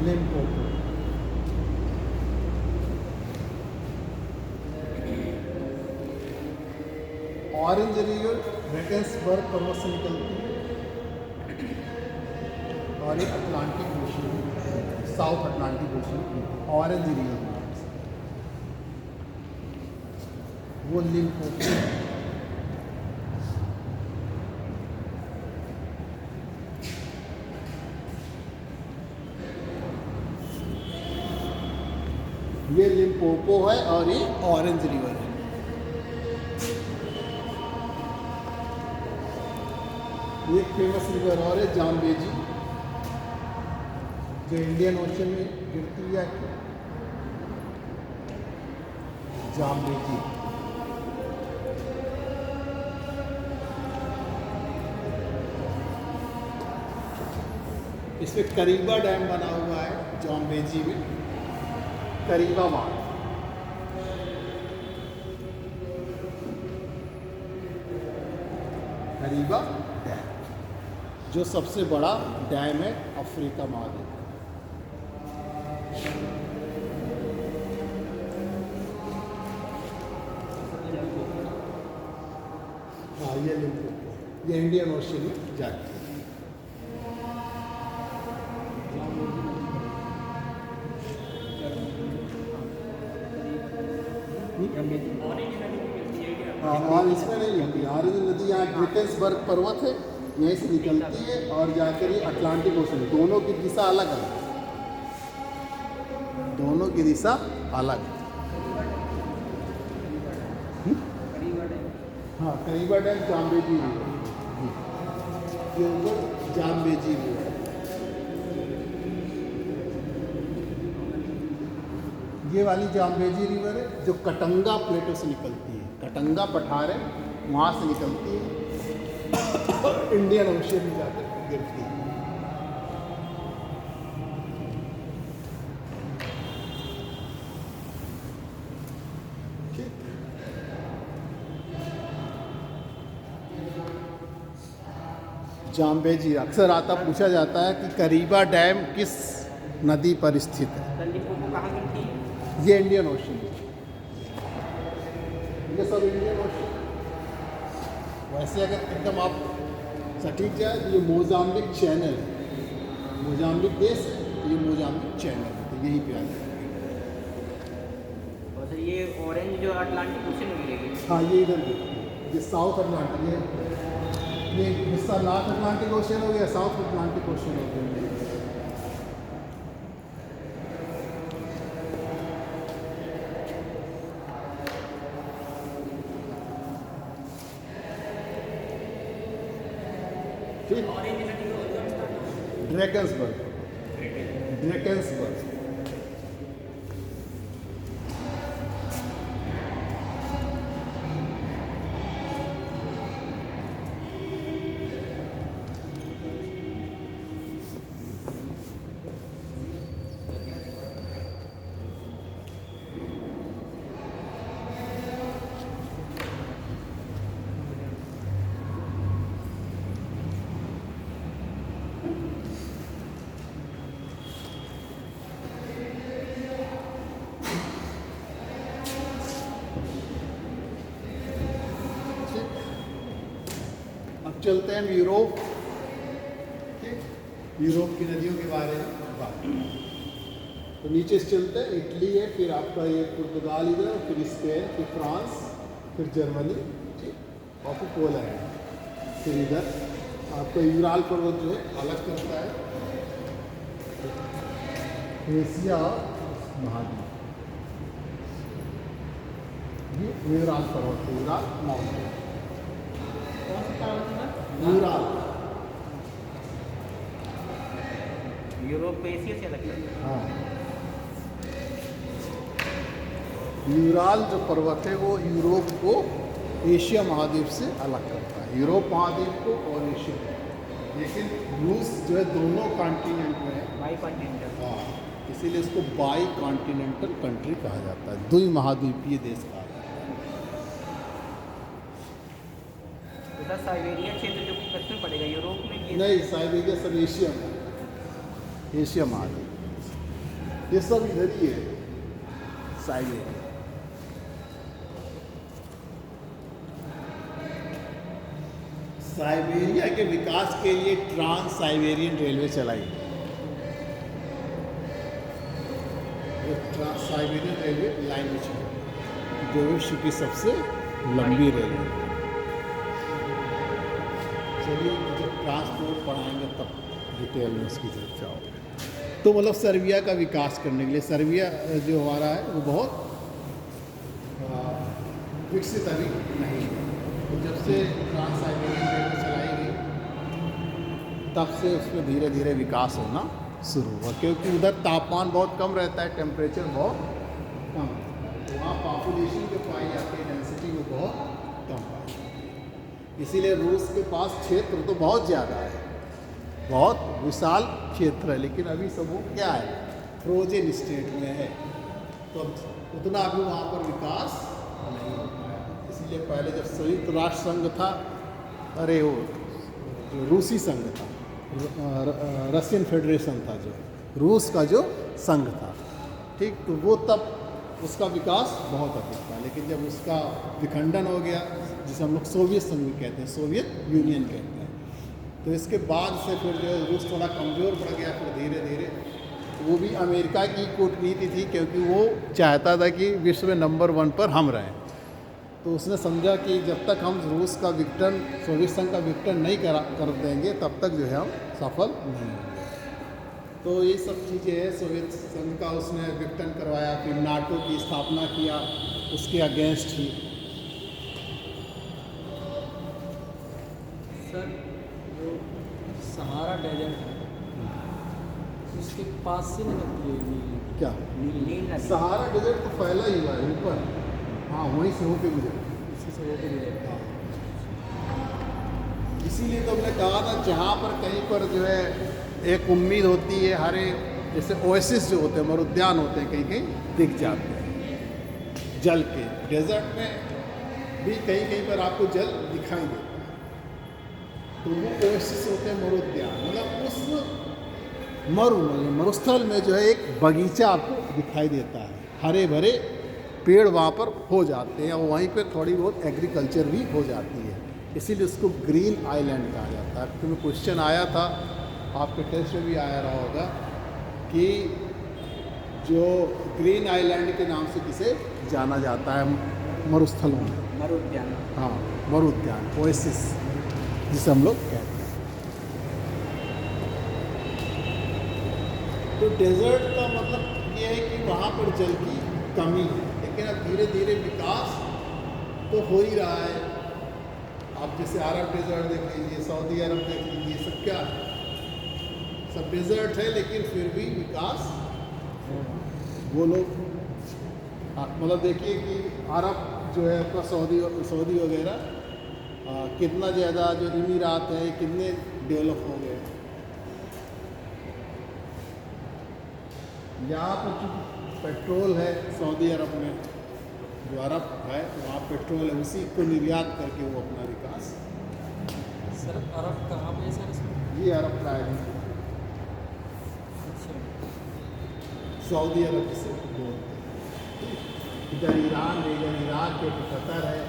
Limpopo, Orange river Regensburg पर्वत से निकलती है और ये Atlantic Ocean, South Atlantic Ocean, Orange river वो लिम्पोपो। ये लिम्पोपो है और ये ऑरेंज रिवर है। ये फेमस रिवर और है जाम्बेजी, जो इंडियन ओशन में गिरती है, जाम्बेजी। इसमें करीबा डैम बना हुआ है जाम्बेजी में, करीबा बांध। करीबा डैम जो सबसे बड़ा डैम है अफ्रीका महाद्वीप। हाँ, ये लिम्पोपो, ये इंडियन ओशन में जाती है। हाँ, और इसमें नहीं मिलती। ऑरेंज नदी यहाँ ड्रेकेंसबर्ग पर्वत है, यहीं से निकलती है और जाकर ये अटलांटिक ओशन, दोनों की दिशा अलग है, दोनों की दिशा अलग है। हाँ, करीबा डैम जाम्बेजी रिवर, ये ऊपर जाम्बेजी रिवर। ये वाली जाम्बेजी रिवर है जो कटंगा प्लेटो से निकलती है, कटंगा पठार है वहाँ से निकलती है इंडियन ओशन में जाकर गिरती है। जाम्बेजी अक्सर आता पूछा जाता है कि करीबा डैम किस नदी पर स्थित है। तल्लीपोको कहाँ गिरती है? ये इंडियन ओशन है, ये सब इंडियन ओशन। वैसे अगर एकदम आप सटीक जाए तो ये मोजाम्बिक चैनल है, मोजाम्बिक देश है, तो ये मोजाम्बिक चैनल है, तो यहीं पे आ जाएगा। और सर ये ऑरेंज जो अटलांटिक ओशन में गिरेगी। हाँ, ये इधर ये साउथ अटलांटिक, ये हिस्सा नॉर्थ अटलांटिक ओशन हो गया, साउथ अटलांटिक ओशन हो गया। ठीक, ड्रैगन्सबर्ग, ड्रैगन्सबर्ग। अब चलते हैं यूरोप, ठीक, यूरोप की नदियों के बारे में बात। तो नीचे से चलते हैं, इटली है, फिर आपका ये पुर्तगाल इधर, फिर स्पेन, फिर फ्रांस, फिर जर्मनी, ठीक, और फिर पोलैंड, फिर इधर आपका यूराल पर्वत जो है अलग करता है एशिया महाद्वीप। ये यूराल पर्वत, यूराल माउंटेन, कौन सा पर्वत है? यूराल। यूरोप को एशिया से अलग है। हाँ, यूराल जो पर्वत है वो यूरोप को एशिया महाद्वीप से अलग करता है, यूरोप महाद्वीप को और एशिया को। लेकिन रूस जो है दोनों कॉन्टिनेंट में है, बाई कॉन्टिनेंटल। हाँ, इसीलिए इसको बाई कॉन्टिनेंटल कंट्री कहा जाता है, द्वि महाद्वीपीय देश कहा जाता तो सर साइबेरिया क्षेत्र जो पश्चिम पड़ेगा यूरोप में है। ये नहीं, साइबेरिया सब एशिया में, एशिया महाद्वीप, ये सब इधर ही है साइबेरिया। साइबेरिया के विकास के लिए ट्रांस साइबेरियन रेलवे चलाई। ये ट्रांस साइबेरियन रेलवे लाइन बिछी जो विश्व की सबसे लंबी रेलवे। चलिए जब ट्रांसपोर्ट पढ़ाएंगे तब डिटेल में इसकी तरफ जाओगे। तो मतलब सर्बिया का विकास करने के लिए, सर्बिया जो हमारा है वो बहुत विकसित अभी नहीं है। तो जब से ट्रांस साइबेरियन रेलवे चलाई गई तब से उसमें धीरे धीरे विकास होना शुरू हुआ, क्योंकि उधर तापमान बहुत कम रहता है, टेम्परेचर बहुत कम है, तो वहाँ पॉपुलेशन जो पाई जाती है डेंसिटी वो बहुत कम पाई जाती है। इसीलिए रूस के पास क्षेत्र तो बहुत ज़्यादा है, बहुत विशाल क्षेत्र है, लेकिन अभी सब वो क्या है, फ्रोजन स्टेट में है, तो उतना अभी वहाँ पर विकास नहीं हो पाया। इसलिए पहले जब संयुक्त राष्ट्र संघ था, अरे वो जो रूसी संघ था, रशियन फेडरेशन था, जो रूस का जो संघ था, ठीक, तो वो तब उसका विकास बहुत अधिक था। लेकिन जब उसका विखंडन हो गया, जिसे हम लोग सोवियत संघ भी कहते हैं, सोवियत यूनियन कहते हैं, तो इसके बाद से फिर जो है रूस थोड़ा कमज़ोर पड़ गया। फिर धीरे धीरे वो भी अमेरिका की कूटनीति थी, क्योंकि वो चाहता था कि विश्व में नंबर 1 पर हम रहें, तो उसने समझा कि जब तक हम रूस का विघटन, सोवियत संघ का विघटन नहीं कर देंगे तब तक जो है हम सफल नहीं होंगे। तो ये सब चीज़ें हैं, सोवियत संघ का उसने विघटन करवाया, फिर नाटो की स्थापना किया उसके अगेंस्ट ही। सर जो सहारा डेजर्ट है उसके पास से निकलती है नील, क्या नील नदी। सहारा डेजर्ट तो फैला ही हुआ है ऊपर, हाँ वहीं से होके गुजर। इसी से होकर गुजरता है। इसीलिए तो हमने कहा था जहाँ पर कहीं पर जो है एक उम्मीद होती है, हरे जैसे ओएसिस जो होते हैं, मरुद्यान होते हैं, कहीं कहीं दिख जाते हैं जल के। डेजर्ट में भी कहीं कहीं पर आपको जल दिखाई देता है, तो वो ओएसिस होते हैं, मरुद्यान। मतलब उस मरुस्थल में जो है एक बगीचा आपको दिखाई देता है, हरे भरे पेड़ वहाँ पर हो जाते हैं, और वहीं पर थोड़ी बहुत एग्रीकल्चर भी हो जाती है, इसीलिए उसको ग्रीन आइलैंड कहा जाता है। क्योंकि क्वेश्चन आया था, आपके टेस्ट में भी आया रहा होगा, कि जो ग्रीन आइलैंड के नाम से किसे जाना जाता है मरुस्थलों में? मरुद्यान। हाँ, मरुद्यान, ओएसिस जिसे हम लोग कहते हैं। तो डेजर्ट का मतलब ये है कि वहाँ पर जल की कमी है, लेकिन अब धीरे धीरे विकास तो हो ही रहा है। आप जैसे अरब डेजर्ट देख लीजिए, सऊदी अरब देख लीजिए, सब क्या है? सब डेजर्ट है, लेकिन फिर भी विकास वो लोग मतलब देखिए कि अरब जो है आपका सऊदी वगैरह कितना ज़्यादा, जो इमीरात है कितने डेवलप हो गए। यहाँ पर जो पेट्रोल है सऊदी अरब में, जो अरब है वहाँ पेट्रोल है, उसी को निर्यात करके वो अपना विकास। सर अरब कहाँ पे है सर इसमें? ये अरब का है, अच्छा। सऊदी अरब जिसे बोलते हैं। इधर ईरान है, इधर इराक है, इधर कतर है।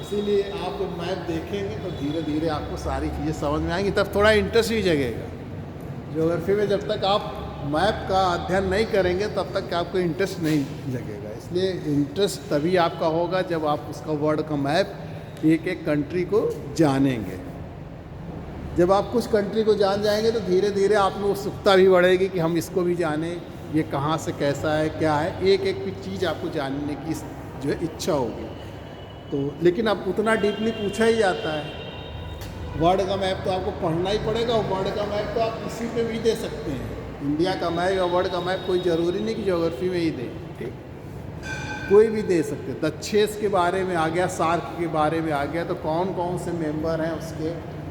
इसीलिए आप जब मैप देखेंगे तो धीरे धीरे आपको सारी चीज़ें समझ में आएंगी, तब थोड़ा इंटरेस्ट भी जगेगा। ज्योग्राफी में जब तक आप मैप का अध्ययन नहीं करेंगे तब तक आपको इंटरेस्ट नहीं जगेगा। इसलिए इंटरेस्ट तभी आपका होगा जब आप उसका वर्ल्ड का मैप एक एक कंट्री को जानेंगे। जब आप कुछ कंट्री को जान जाएंगे तो धीरे धीरे आप में उत्सुकता भी बढ़ेगी कि हम इसको भी जानें, ये कहाँ से कैसा है, क्या है, एक एक चीज़ आपको जानने की जो है इच्छा होगी। तो लेकिन अब उतना डीपली पूछा ही जाता है। वर्ल्ड का मैप तो आपको पढ़ना ही पड़ेगा, और वर्ल्ड का मैप तो आप किसी पे भी दे सकते हैं। इंडिया का मैप या वर्ल्ड का मैप कोई ज़रूरी नहीं कि ज्योग्राफी में ही दे, ठीक, कोई भी दे सकते। दक्षेस के बारे में आ गया, सार्क के बारे में आ गया, तो कौन कौन से मेंबर हैं उसके,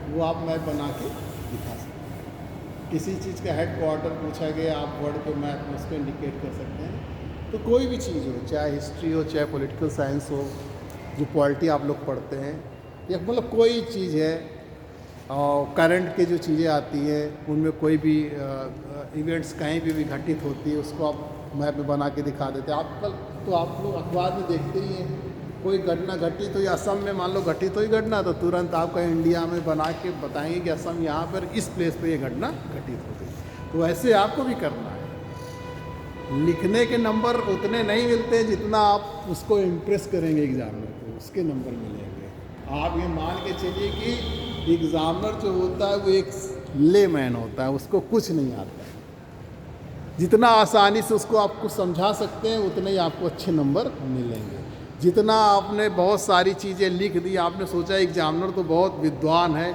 वो आप मैप बना के दिखा सकते हैं। किसी चीज़ का हेड क्वार्टर पूछा गया, आप वर्ल्ड के मैप में उसको इंडिकेट कर सकते हैं। तो कोई भी चीज़ हो, चाहे हिस्ट्री हो, चाहे पॉलिटिकल साइंस हो, जो पॉलिटी आप लोग पढ़ते हैं, या मतलब कोई चीज़ है, और करंट की जो चीज़ें आती हैं उनमें कोई भी इवेंट्स कहीं भी घटित होती है, उसको आप मैप में बना के दिखा देते हैं। आजकल तो आप लोग अखबार में देखते ही हैं, कोई घटना घटित हुई असम में, मान लो घटित हुई घटना, तो तुरंत आपका इंडिया में बना के बताएंगे कि असम यहाँ पर इस प्लेस पे ये घटना घटित हो गई। तो ऐसे आपको भी करना है। लिखने के नंबर उतने नहीं मिलते जितना आप उसको इम्प्रेस करेंगे एग्जामिनर को, उसके नंबर मिलेंगे। आप ये मान के चलिए कि एग्जामिनर जो होता है वो एक लेमैन होता है, उसको कुछ नहीं आता है। जितना आसानी से उसको आपको समझा सकते हैं उतने ही आपको अच्छे नंबर मिलेंगे। जितना आपने बहुत सारी चीज़ें लिख दी, आपने सोचा एग्जामिनर तो बहुत विद्वान है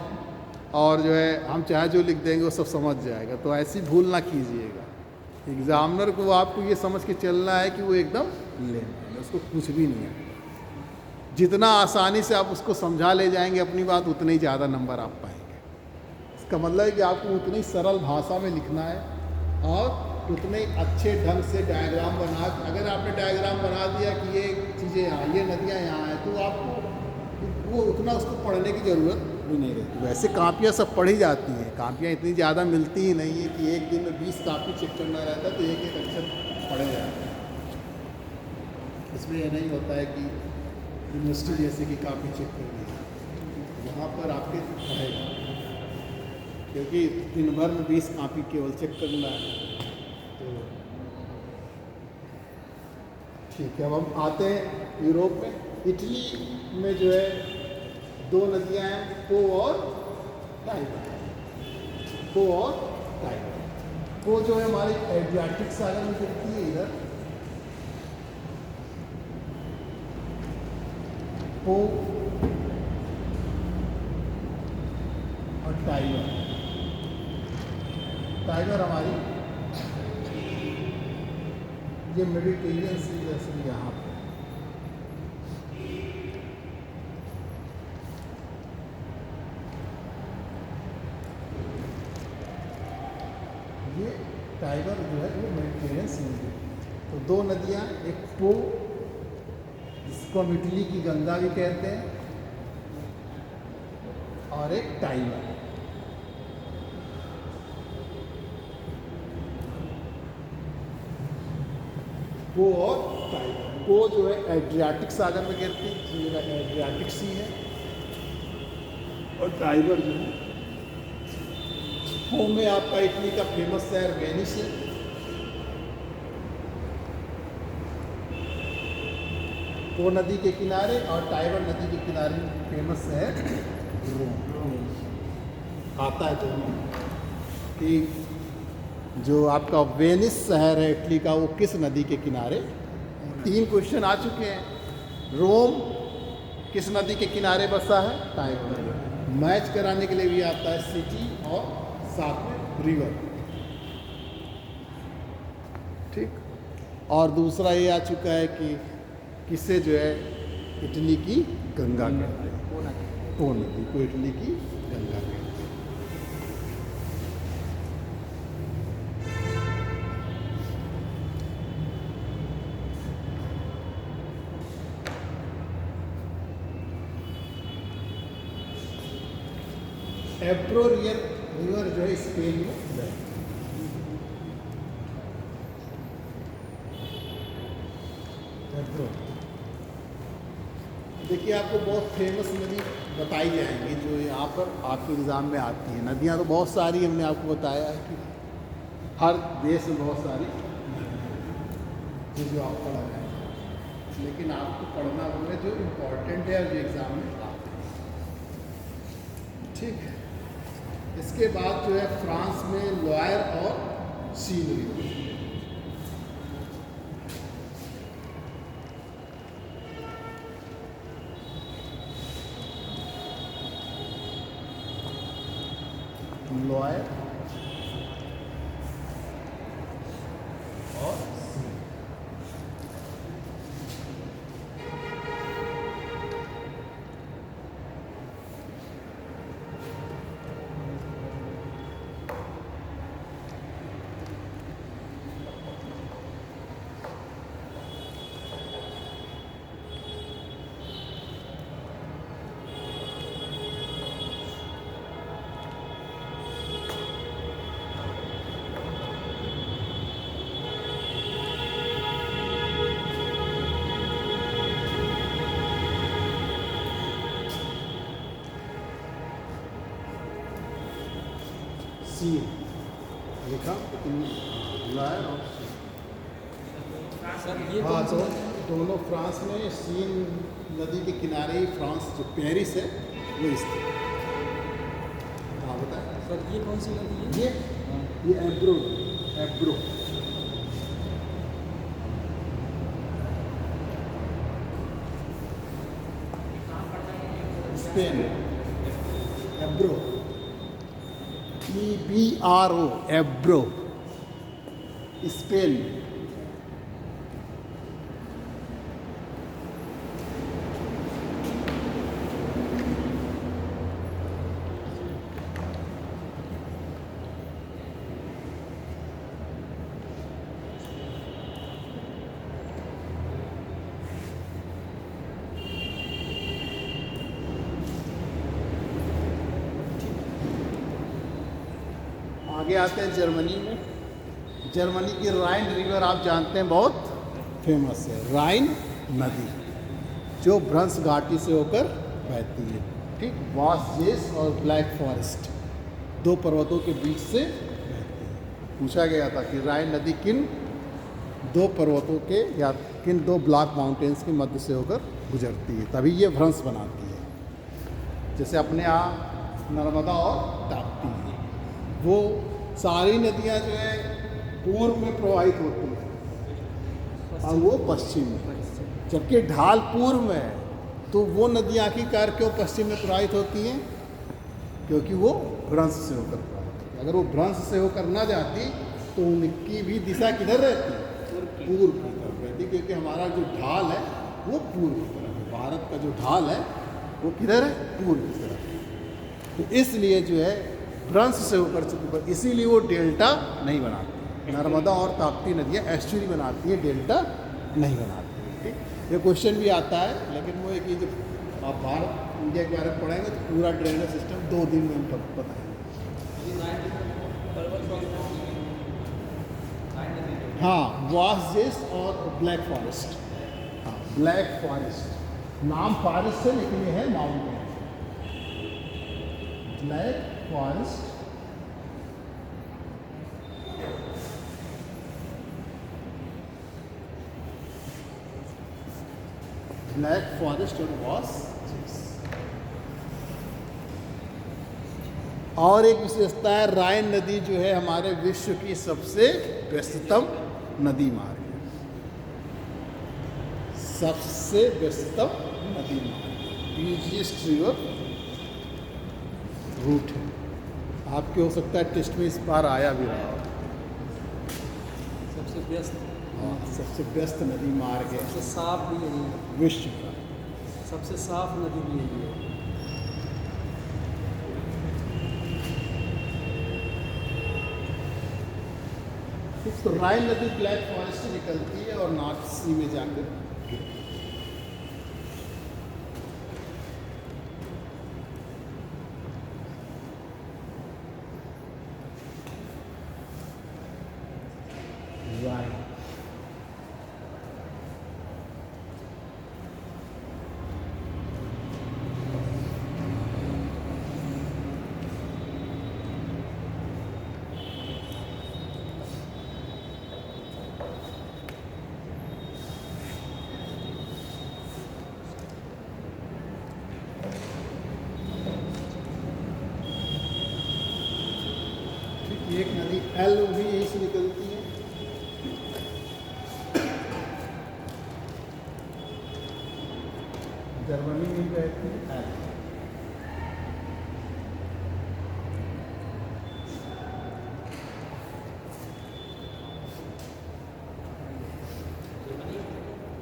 और जो है हम चाहे जो लिख देंगे वो सब समझ जाएगा, तो ऐसी भूल ना कीजिएगा। एग्जामिनर को आपको ये समझ के चलना है कि वो एकदम लेमैन है, उसको कुछ भी नहीं है। जितना आसानी से आप उसको समझा ले जाएंगे अपनी बात, उतने ही ज़्यादा नंबर आप पाएंगे। इसका मतलब है कि आपको उतनी सरल भाषा में लिखना है और उतने अच्छे ढंग से डायग्राम बना। अगर आपने डायग्राम बना दिया कि ये चीज़ें यहाँ, ये नदियाँ यहाँ हैं, तो आपको वो उतना उसको पढ़ने की ज़रूरत भी नहीं रहती। वैसे कापियाँ सब पढ़ी जाती हैं, कापियाँ इतनी ज़्यादा मिलती ही नहीं है कि एक दिन में 20 कापी चेक करना रहता है तो एक एक अक्षर पढ़े जाते हैं। इसमें यह नहीं होता है कि यूनिवर्सिटी जैसे कि कापी चेक करनी है, वहाँ पर आपके पढ़ेगा, क्योंकि दिन भर में 20 कापी केवल चेक करना है। तो ठीक है, अब हम आते हैं यूरोप में। इटली में जो है दो नदियां हैं, पो और टाइबर। पो और टाइबर। पो जो है हमारे एड्रियाटिक सागर में गिरती है इधर, पो और टाइगर। टाइगर हमारी ये मेडिटेरियन सी जैसे यहाँ पे ये टाइगर जो है वो मेडिटेरियन सी में। तो दो नदियाँ, एक पो जिसको हम इटली की गंगा भी कहते हैं, और एक टाइगर। पो और टाइगर। पो जो है एड्रियाटिक सागर में गिरती है, ये एड्रियाटिक सी है, और टाइगर जो है पो में आपका इटली का फेमस शहर वेनिस है, पो नदी के किनारे, और टाइबर नदी के किनारे फेमस शहर रोम आता है। तो कि जो आपका वेनिस शहर है इटली का, वो किस नदी के किनारे? 3 क्वेश्चन आ चुके हैं। रोम किस नदी के किनारे बसा है? टाइबर। मैच कराने के लिए भी आता है सिटी और साथ में रिवर। ठीक। और दूसरा ये आ चुका है कि किसे जो है इटली की गंगा कहते हैं, पो नदी को इटली की गंगा कहते हैं। एब्रो रिवर जो है स्पेन में है। एब्रो देखिए, आपको बहुत फेमस नदी बताई जाएंगी जो यहाँ पर आपके एग्ज़ाम में आती है। नदियाँ तो बहुत सारी हमने आपको बताया है कि हर देश में बहुत सारी जो आप पढ़ा है, लेकिन आपको पढ़ना वो है जो इम्पोर्टेंट है और जो एग्ज़ाम में आते हैं। ठीक है। इसके बाद जो है फ्रांस में लॉयर और सीन रिवर। लॉयर और सीन। सीन लिखा लॉयर और सीन। सर ये हाँ, कौन सी तो नदी है? दोनों फ्रांस में सीन नदी के किनारे ही फ्रांस जो पेरिस है वो स्थित। हाँ बताए सर ये कौन सी नदी है? ये Ebro. Ebro Spain. Ebro EBRO Ebro Spain. आगे आते हैं जर्मनी में। जर्मनी की राइन रिवर आप जानते हैं बहुत फेमस है। राइन नदी जो ब्रंस घाटी से होकर बहती है। ठीक, वासजेस और ब्लैक फॉरेस्ट 2 पर्वतों के बीच से बहती है। पूछा गया था कि राइन नदी किन दो पर्वतों के या किन दो ब्लॉक माउंटेन्स के मध्य से होकर गुजरती है, तभी ये भ्रंश बनाती है। जैसे अपने यहाँ नर्मदा और ताप्ती है, वो सारी नदियाँ जो है पूर्व में प्रवाहित होती हैं और वो पश्चिम में, जबकि ढाल पूर्व में है। तो वो नदियाँ आखिरकार क्यों पश्चिम में प्रवाहित होती हैं? क्योंकि वो भ्रंश से होकर प्रवाहित होती है। अगर वो भ्रंश से होकर ना जाती तो उनकी भी दिशा किधर रहती है? पूर्व की तरफ रहती, क्योंकि हमारा जो ढाल है वो पूर्व की तरफ है। भारत का जो ढाल है वो किधर है? पूर्व की तरफ है। तो इसलिए जो है भ्रंश से होकर चुकी, इसीलिए वो डेल्टा नहीं बनाती। नर्मदा और ताप्ती नदियाँ एस्चुरी बनाती है, डेल्टा नहीं बनाती है। ठीक, ये क्वेश्चन भी आता है, लेकिन वो एक ये जो आप भारत इंडिया के बारे में पढ़ेंगे तो पूरा ड्रेनेज सिस्टम 2 दिन में हम बताएंगे। हाँ, वासजेस और ब्लैक फॉरेस्ट। हाँ, ब्लैक फॉरेस्ट नाम फॉरेस्ट है लेकिन ये है माउंटेन। ब्लैक फॉरेस्ट और वासजेस। और एक विशेषता है, राइन नदी जो है हमारे विश्व की सबसे व्यस्ततम नदी मार्ग है, सबसे व्यस्ततम नदी मार्ग, बिजिएस्ट रिवर रूट है। आपके हो सकता है टेस्ट में इस बार आया भी रहा हो। सबसे व्यस्त, हाँ, सबसे व्यस्त नदी मार्ग है सबसे साफ भी यही है, विश्व का। सबसे साफ नदी भी यही है। तो राइन नदी ब्लैक फॉरेस्ट से निकलती है और नॉर्थ सी में जाकर राइन। एक नदी एल भी यहीं से निकलती है। जर्मनी में बहती है एल।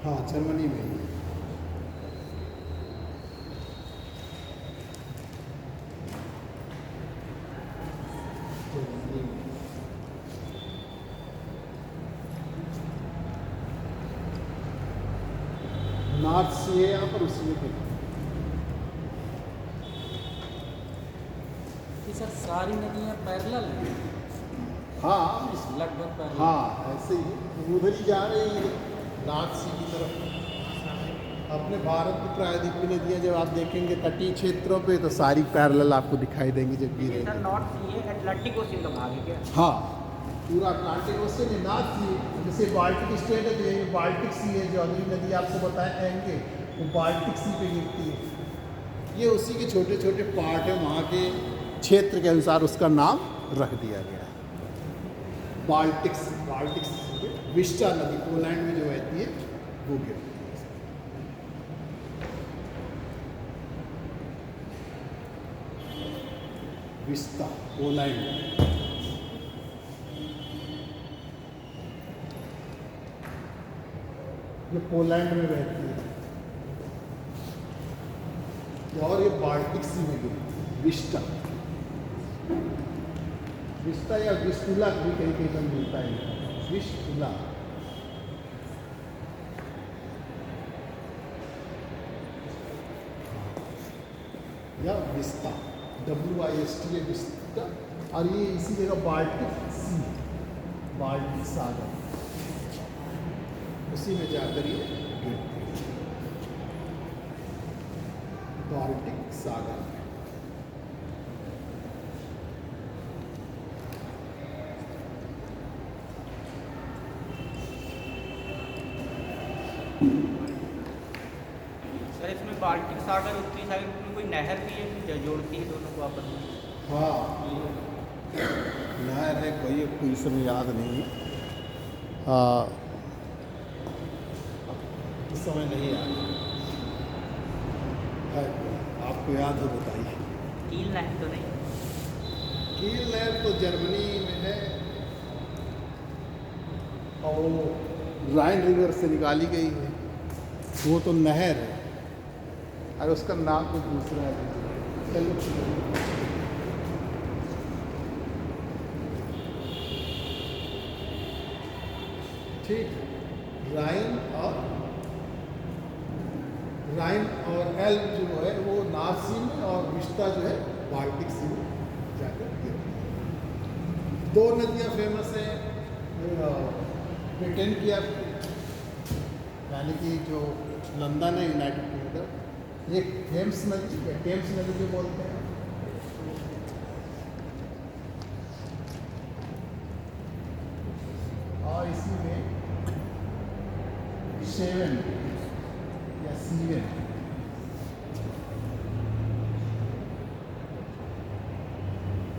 हाँ, जर्मनी में ही। नॉर्थ सी है यहाँ पर, उसी में भी। ये सर सारी नदियाँ पैरेलल हैं, हाँ, लगभग पैरेलल। हाँ, ऐसे ही उधर ही जा रही है नॉर्थ सी की तरफ। अपने भारत की प्रायद्वीपीय नदियाँ जब आप देखेंगे तटीय क्षेत्रों पे तो सारी पैरेलल आपको दिखाई देंगी जब गिरे। सर नॉर्थ सी है, अटलांटिक ओशियन का भाग है क्या? हाँ, पूरा अटलांटिक ओशियन है, नॉर्थ सी। जैसे बाल्टिक स्टेट है तो ये बाल्टिक सी है, जो अगली नदी आपको बताएंगे वो बाल्टिक सी पे गिरती है। ये उसी के छोटे छोटे पार्ट हैं, वहाँ के क्षेत्र के अनुसार उसका नाम रख दिया गया है। बाल्टिक सी विस्टा नदी पोलैंड में जो बहती है वो गिरती है। Vista Poland. ये पोलैंड में बहती है और ये बाल्टिक सी में गिरती है। विस्टा या विस्टुला भी कहीं कहीं पर मिलता है, विस्टुला। या विस्ता, WISTA है विस्टा। और ये इसी जगह बाल्टिक सी, बाल्टिक सागर, उसी में जाकर ये गिरती है, बाल्टिक सागर। सागर उत्तरी सागर में कोई नहर भी है जो जोड़ती है दोनों को आपस में? हाँ, नहर है कोई, कोई समय याद नहीं है। इस समय नहीं याद है, आपको याद हो बताइए। कील नहर तो नहीं? कील नहर तो जर्मनी में है और वो राइन रिवर से निकाली गई है, वो तो नहर है और उसका नाम कुछ दूसरा है। चलो ठीक, राइन और एल्ब जो है वो नॉर्थ सी में और विस्टा जो है बाल्टिक सी में जाकर गिरती है। दो नदियाँ फेमस हैं ब्रिटेन की, यानी कि जो लंदन है यूनाइटेड किंगडम, एक थेम्स नदी है, टेम्स नदी जो बोलते हैं, और इसी में सेवन या सीवन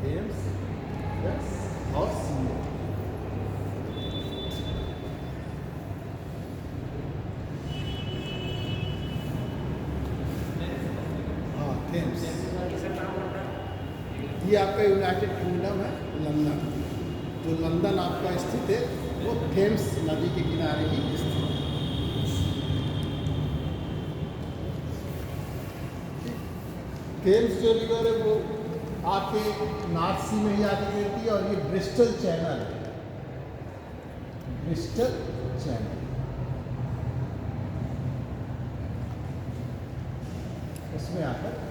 टेम्स और सीवन। थेम्स, ये आपका यूनाइटेड किंगडम है लंदन, जो लंदन आपका स्थित है वो थेम्स नदी के किनारे ही स्थित है। थेम्स जो रिवर है वो आपके नॉर्थ सी में ही आके गिरती है और ये ब्रिस्टल चैनल है, ब्रिस्टल चैनल उसमें आकर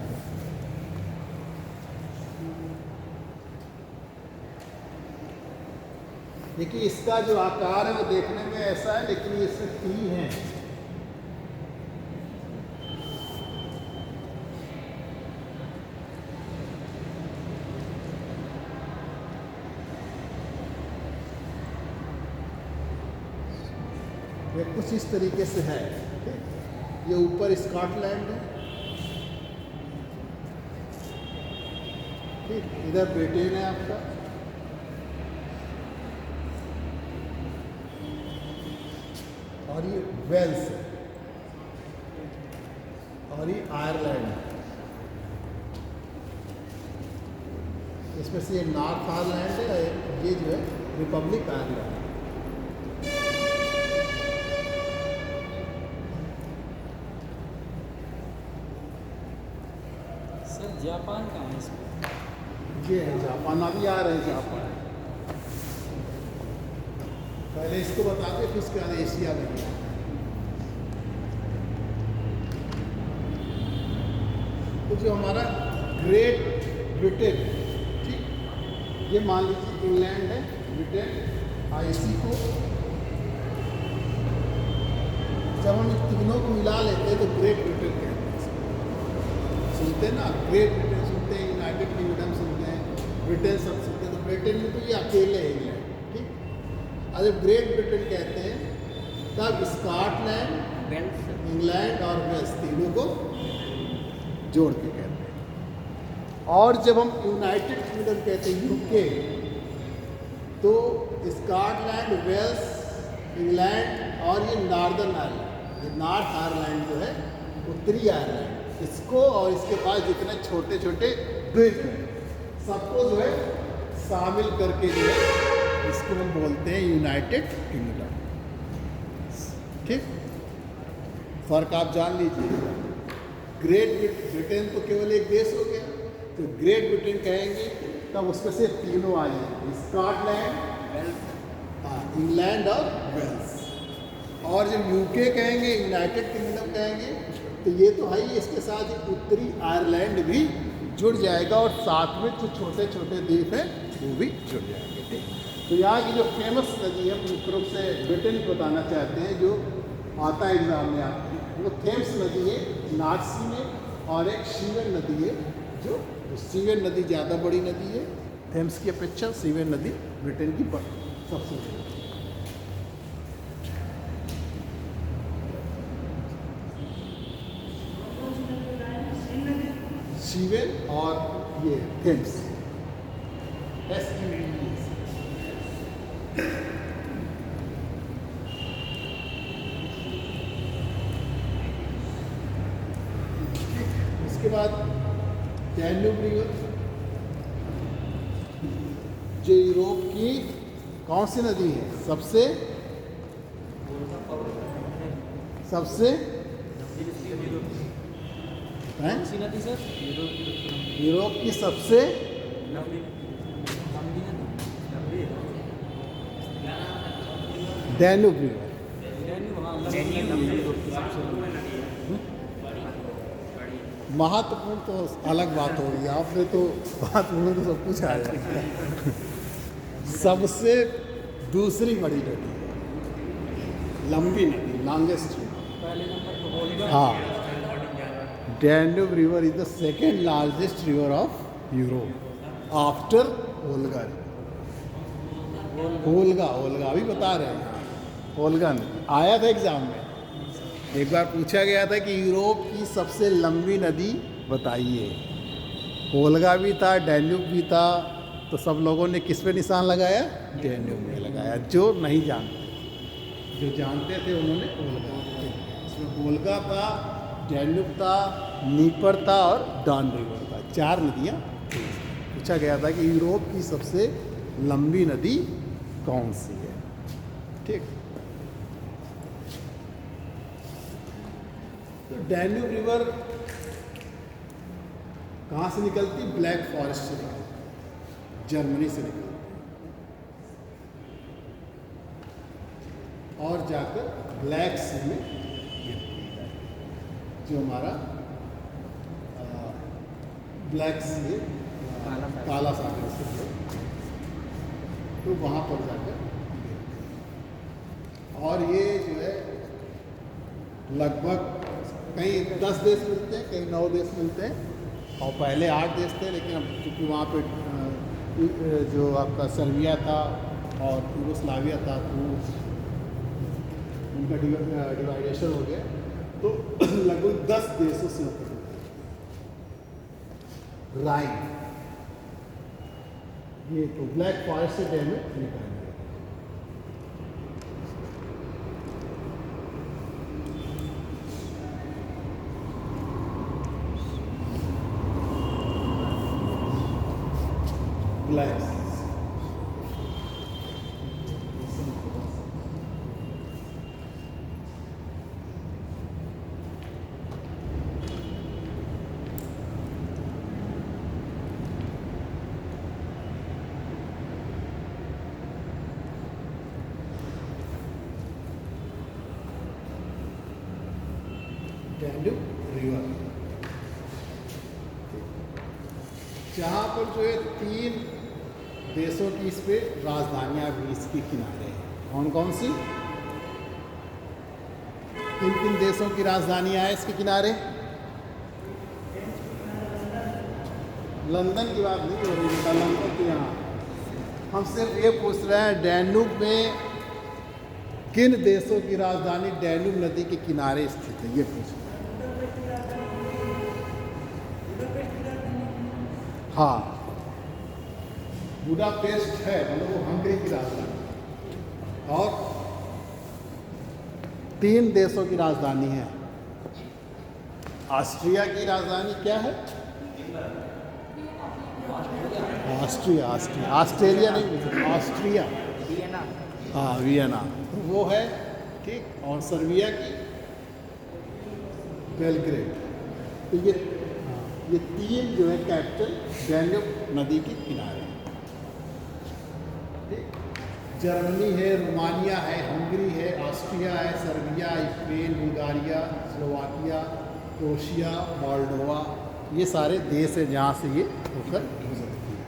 देखिए इसका जो आकार है वो देखने में ऐसा है, लेकिन ये सिर्फ 3 हैं। ये कुछ इस तरीके से है, ठीक? ये ऊपर स्कॉटलैंड है, ठीक, इधर ब्रिटेन है आपका, और ये वेल्स है, और ये आयरलैंड है। इसमें से ये नॉर्थ आयरलैंड है, ये जो है रिपब्लिक आयरलैंड है। सर जापान कहाँ है इसमें? ये है जापान, अभी आ रहे हैं जापान। पहले इसको बता दें फिर उसके बाद एशिया में गया। तो जो हमारा ग्रेट ब्रिटेन, ठीक, ये मान लीजिए इंग्लैंड है, ब्रिटेन, आईसी को जब हम इन तीनों को मिला लेते हैं तो ग्रेट ब्रिटेन कहते हैं। सुनते हैं ना, ग्रेट ब्रिटेन सुनते हैं, यूनाइटेड किंगडम सुनते हैं, ब्रिटेन सब सुनते हैं, तो ब्रिटेन में तो ये अकेले है इंग्लैंड, ठीक। और जब ग्रेट ब्रिटेन कहते हैं तब स्कॉटलैंड, वेल्स, इंग्लैंड और वेल्स तीनों को जोड़ के कहते हैं। और जब हम यूनाइटेड किंगडम कहते हैं यूके, तो स्कॉटलैंड, वेल्स, इंग्लैंड और ये नॉर्दर्न आयरलैंड, ये नॉर्थ आयरलैंड जो है, उत्तरी आयरलैंड, इसको और इसके पास जितने छोटे छोटे द्वीप हैं सबको जो है शामिल करके जो है इसको हम बोलते हैं यूनाइटेड किंगडम, ठीक। फर्क आप जान लीजिए। ग्रेट ब्रिटेन तो केवल एक देश हो गया, तो ग्रेट ब्रिटेन कहेंगे तब उसमें से तीनों आ जाएंगे, स्कॉटलैंड, हाँ, इंग्लैंड और वेल्स। और जब यूके कहेंगे, यूनाइटेड किंगडम कहेंगे, तो ये तो है ही, इसके साथ ही उत्तरी आयरलैंड भी जुड़ जाएगा और साथ में जो छोटे छोटे द्वीप हैं वो भी जुड़ जाएंगे, ठीक। तो यहाँ की जो फेमस नदी है, मुख्य रूप से ब्रिटेन बताना चाहते हैं, जो आता है एग्जाम में आपकी, वो थेम्स नदी है नॉर्थ सी में, और एक सीवन नदी है, जो सीवन नदी ज़्यादा बड़ी नदी है, थेम्स की अपेक्षा सीवन नदी ब्रिटेन की सबसे बड़ी। शीवेन और ये थेम्स, SEVES। इसके बाद डैन्यूब रिवर, जो यूरोप की कौन सी नदी है, सबसे हैं? कौन सी नदी सर? यूरोप की सबसे लंबी नदी। Danube river. हाँ, लंबी नदी यूरोप की सबसे लंबी। महत्वपूर्ण तो अलग बात होगी, आपने तो महत्वपूर्ण तो सब कुछ आया। सबसे दूसरी बड़ी नदी, लंबी नदी, लॉन्गेस्ट रिवर। पहले नंबर पर वोल्गा। हाँ, Danube river is the second largest river of Europe after Volga river. Olga अभी बता रहे हैं, ओल्गा नदी आया था एग्जाम में, एक बार पूछा गया था कि यूरोप की सबसे लंबी नदी बताइए। ओल्गा भी था, डैन्यूब भी था, तो सब लोगों ने किस पे निशान लगाया? डैन्यूब में लगाया। जो नहीं जानते, जो जानते थे उन्होंने ओल्गा, इसमें ओल्गा था, डैन्यूब था, नीपर था और डॉन रिवर था, 4 नदियाँ। पूछा गया था कि यूरोप की सबसे लंबी नदी कौन सी है। ठीक, तो डैन्यूब रिवर कहाँ से निकलती? ब्लैक फॉरेस्ट से निकलती, जर्मनी से निकलती और जाकर ब्लैक सी में गिरती है, जो हमारा ब्लैक सी, काला सागर से, तो वहाँ पर जाकर गिरती है। और ये जो है लगभग कहीं 10 देश मिलते हैं, कहीं 9 देश मिलते हैं, और पहले 8 देश थे, लेकिन अब क्योंकि वहाँ पे जो आपका सर्बिया था और यूगोस्लाविया था, तो उनका डिवाइडेशन हो गया, तो लगभग 10 देशों से होकर राइन, ये तो ब्लैक फॉरेस्ट से डैम में निकाल दिया। ब्लैक डैन्यूब रिवर, जहाँ पर जो है 3 देशों की इस पे राजधानियाँ भी इसके किनारे हैं। कौन कौन सी? किन देशों की राजधानियाँ हैं इसके किनारे? लंदन की बात नहीं हो रही बेटा, लंदन तो यहाँ, हम सिर्फ ये पूछ रहे हैं डैन्यूब में किन देशों की राजधानी डैन्यूब नदी के किनारे स्थित है, ये पूछ रहे हैं। हाँ, बुडापेस्ट है, मतलब वो हंगरी की राजधानी, और 3 देशों की राजधानी है। ऑस्ट्रिया की राजधानी क्या है? ऑस्ट्रिया, ऑस्ट्रेलिया नहीं, ऑस्ट्रिया, वियना। हाँ वियना, तो वो है, ठीक। और सर्बिया की बेलग्रेड। तो ये 3 जो है कैपिटल डैन्यूब नदी के किनारे, ठीक। जर्मनी है, रोमानिया है, हंगरी है, ऑस्ट्रिया है, Serbia, Ukraine, Bulgaria, Slovakia, crochet, Moldova, ये सारे देश हैं जहाँ से ये होकर गुजरती है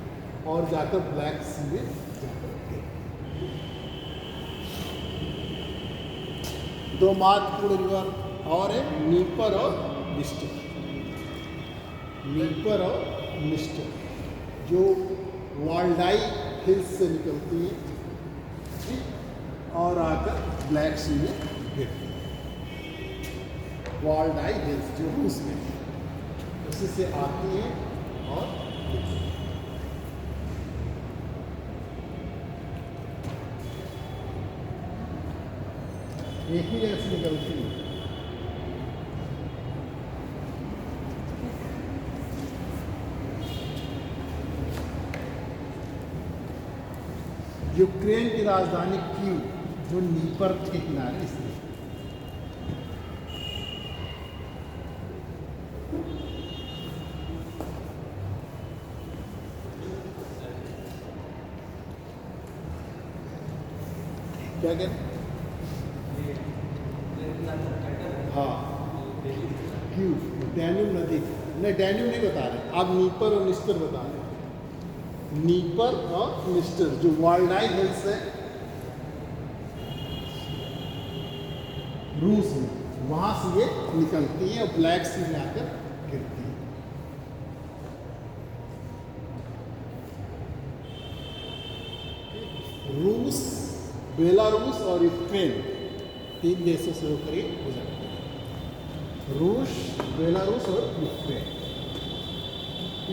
और जाकर ब्लैक सी में जाकर गिरती है। 2 महत्वपूर्ण रिवर और है, नीपर और मिस्टिक। नीपर और मिस्टिक जो वाल्डाई हिल्स से निकलती है, ठीक, और आकर ब्लैक सी में गिरती है। वाल्डाई हिल्स जो रूस में, उसी से आती है और एक ही जगह से निकलती है। यूक्रेन की राजधानी कीव जो नीपर के किनारे स्थित है। क्या कहते हैं? हाँ, क्यों डैन्यूब नदी नहीं, डैन्यूब नहीं बता रहे आप, नीपर और निस्टर बता रहे हैं। नीपर और निस्टर जो वाल्डाई हिल्स है रूस में, वहाँ से ये निकलती है और ब्लैक सी में आकर गिरती है। रूस, बेलारूस और यूक्रेन 3 देशों से होकर ये गुजरती है। रूस, बेलारूस और यूक्रेन।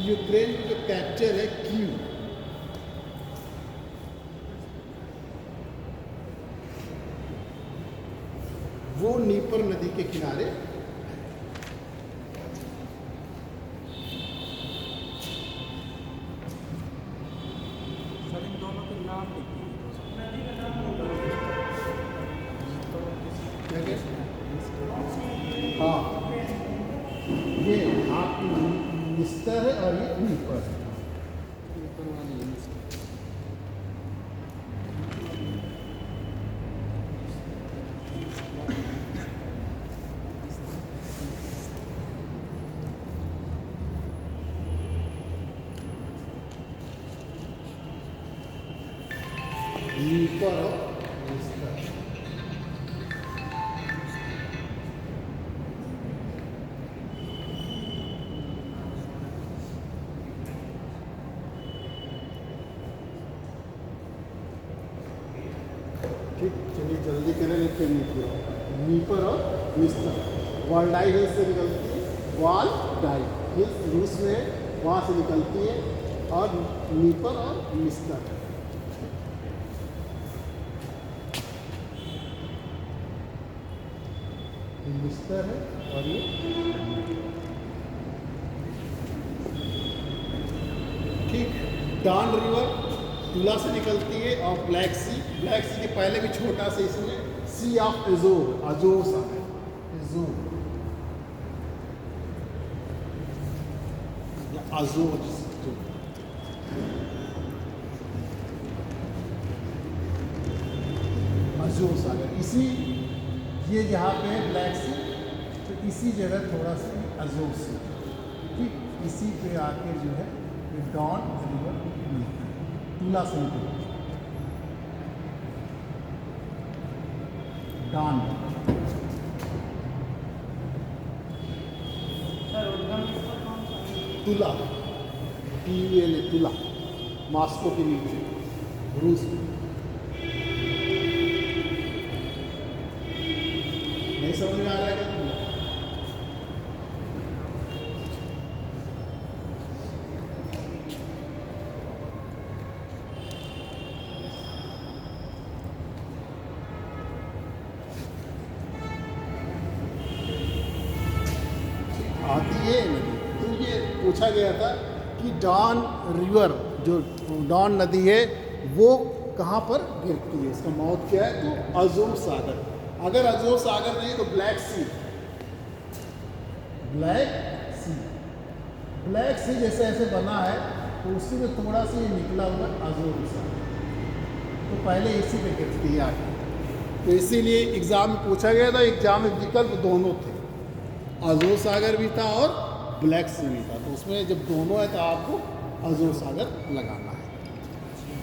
यूक्रेन की जो कैपिटल है कीव, वो नीपर नदी के किनारे। सर इन दोनों के नाम लिखिए। क्या कहते हैं? हाँ, ये आपकी निस्तर है और ये नीपर है। ऊपर वाली है इसकी। नीपर और निस्तर। ठीक, चलिए जल्दी करें, लिखते नीपर और निस्तर। वाल्डाई हिल्स से निकलती है, वाल्डाई हिल्स रूस में, वहाँ से निकलती है, और नीपर और निस्तर। निस्तर है और ये ठीक। डॉन रिवर तुला से निकलती है और ब्लैक सी के पहले भी छोटा सा इसमें सी ऑफ एजोर, अजोर सागर, एजोर या अजोर, अजोर सागर। इसी ये जहाँ पे है ब्लैक सी, तो इसी जगह थोड़ा सा अजोर सी, ठीक, इसी पे आके जो है ये डॉन रिवर मिलती है, तुला से निकलती है डॉन। सर उद्गम स्थल कौन सा है? तुला, TULA, तुला, मॉस्को के नीचे, रूस में। नहीं समझ में आ रहा है क्या? आती है नदी। तो ये पूछा गया था कि डॉन रिवर, जो डॉन नदी है, वो कहाँ पर गिरती है, इसका मौत क्या है? तो अजोर सागर। अगर अजोर सागर नहीं तो ब्लैक सी, ब्लैक सी, ब्लैक सी जैसे ऐसे बना है, तो उसी में थोड़ा सा ये निकला हुआ अजोर सागर, तो पहले इसी पे गिरती है आगे। तो इसीलिए एग्ज़ाम में पूछा गया था, एग्ज़ाम में विकल्प दोनों थे, अजोर सागर भी था और ब्लैक सी भी था। तो उसमें जब दोनों है तो आपको अजोर सागर लगाना है।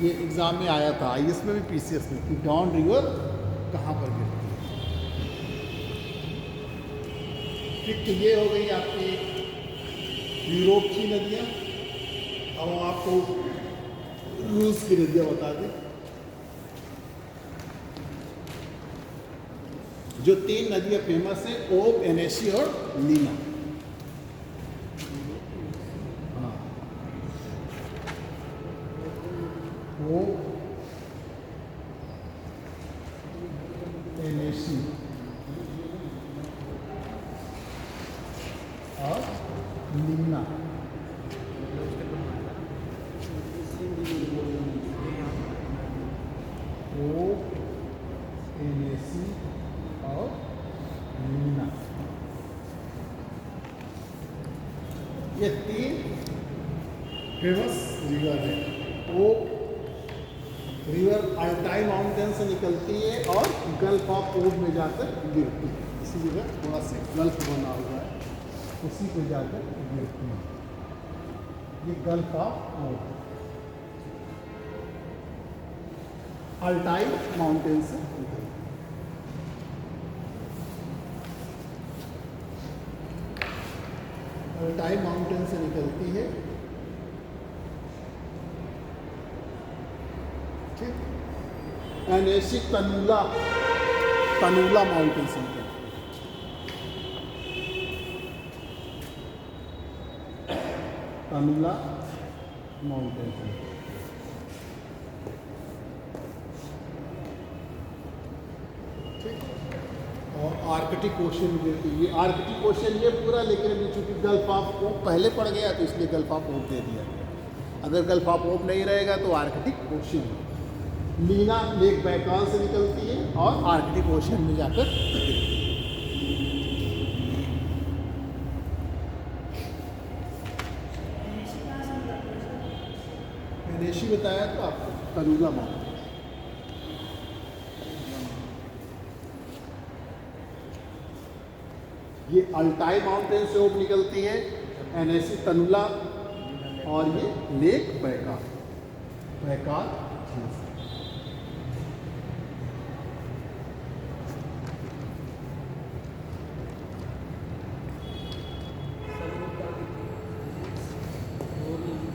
ये एग्ज़ाम में आया था, IAS में भी, PCS में, कि डॉन रिवर कहाँ पर गिरती है। ठीक, तो ये हो गई आपकी यूरोप की नदियाँ। अब हम आपको रूस की नदियाँ बता दें। जो 3 नदियाँ फेमस है, ओब, एनेसी और लीना। हाँ, एनेसी और मीना, ये 3 फेमस रिवर है। वो रिवर अल्टाई माउंटेन से निकलती है और गल्फ ऑफ ओब में जाकर गिरती है। इसी जगह थोड़ा सा गल्फ बना हुआ है, उसी पे जाकर गिरती है। ये गल्फ ऑफ ओब अल्टाई माउंटेन से निकलती है। अल्टाई माउंटेन से निकलती है। ठीक, एनेसी तनुला माउंटेन से निकलती है। तनुला माउंटेन से और आर्कटिक ओशन ये आर्कटिक ओशन ये पूरा, लेकिन अभी चूंकि गल्फ ऑफ ओब पहले पड़ गया तो इसलिए गल्फ ऑफ ओब दे दिया गया। अगर गल्फ ऑफ ओब नहीं रहेगा तो Arctic Ocean. Lena lake Baikal से निकलती है और आर्कटिक ओशन में जाकर गिरती है। एनेसी बताया तो आपको, तनुला माउंटेन। ये अल्टाई माउंटेन से ओब निकलती है, एनेसी तनुला, और ये लेक बैकाल झील से।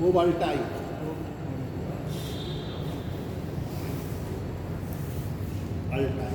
वो अल्टाई अल्टाई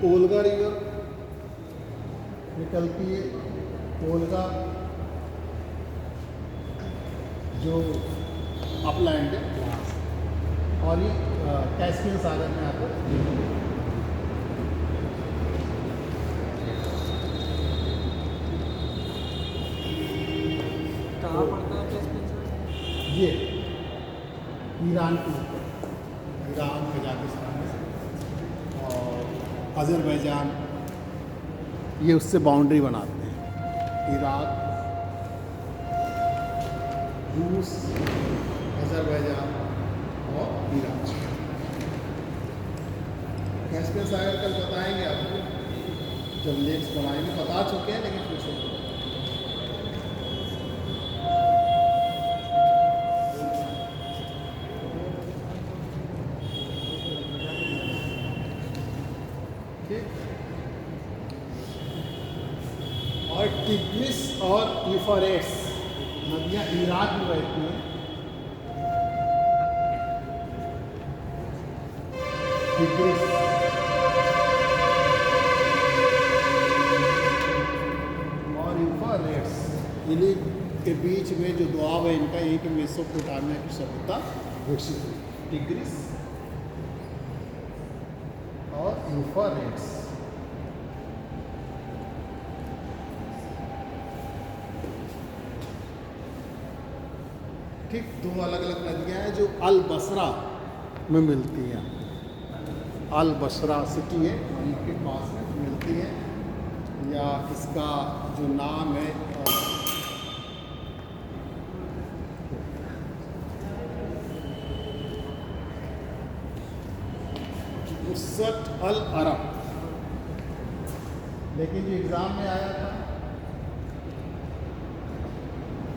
ओल्गा रिवर निकलती है। ओल्गा जो अपलैंड है वहाँ से, और ये कैस्पियन सागर में आकर कहाँ पड़ता है कैस्पियन सागर? ये ईरान के ऊपर, ईरान कजाकिस्तान में, और अज़रबैजान ये उससे बाउंड्री बनाते हैं। इराक, रूस, अज़रबैजान और ईरान। कैस्पियन सागर कल बताएंगे आपको जब लेक्स बनाएंगे, बता चुके हैं लेकिन कुछ नहीं। और टिग्रिस और यूफ्रेट्स नदियाँ इराक में बहती हैं। टिग्रिस और यूफ्रेट्स, इन्हीं के बीच में जो दुआब है इनका, यहीं पे मेसोपोटामिया की सभ्यता विकसित हुई। टिग्रिस और यूफ्रेट्स। ठीक, दो अलग अलग नदियाँ हैं जो अल बसरा में मिलती हैं। अल बसरा सिटी है वहीं के पास में मिलती है, या इसका जो नाम है वसत अल अरब, लेकिन जो एग्ज़ाम में आया था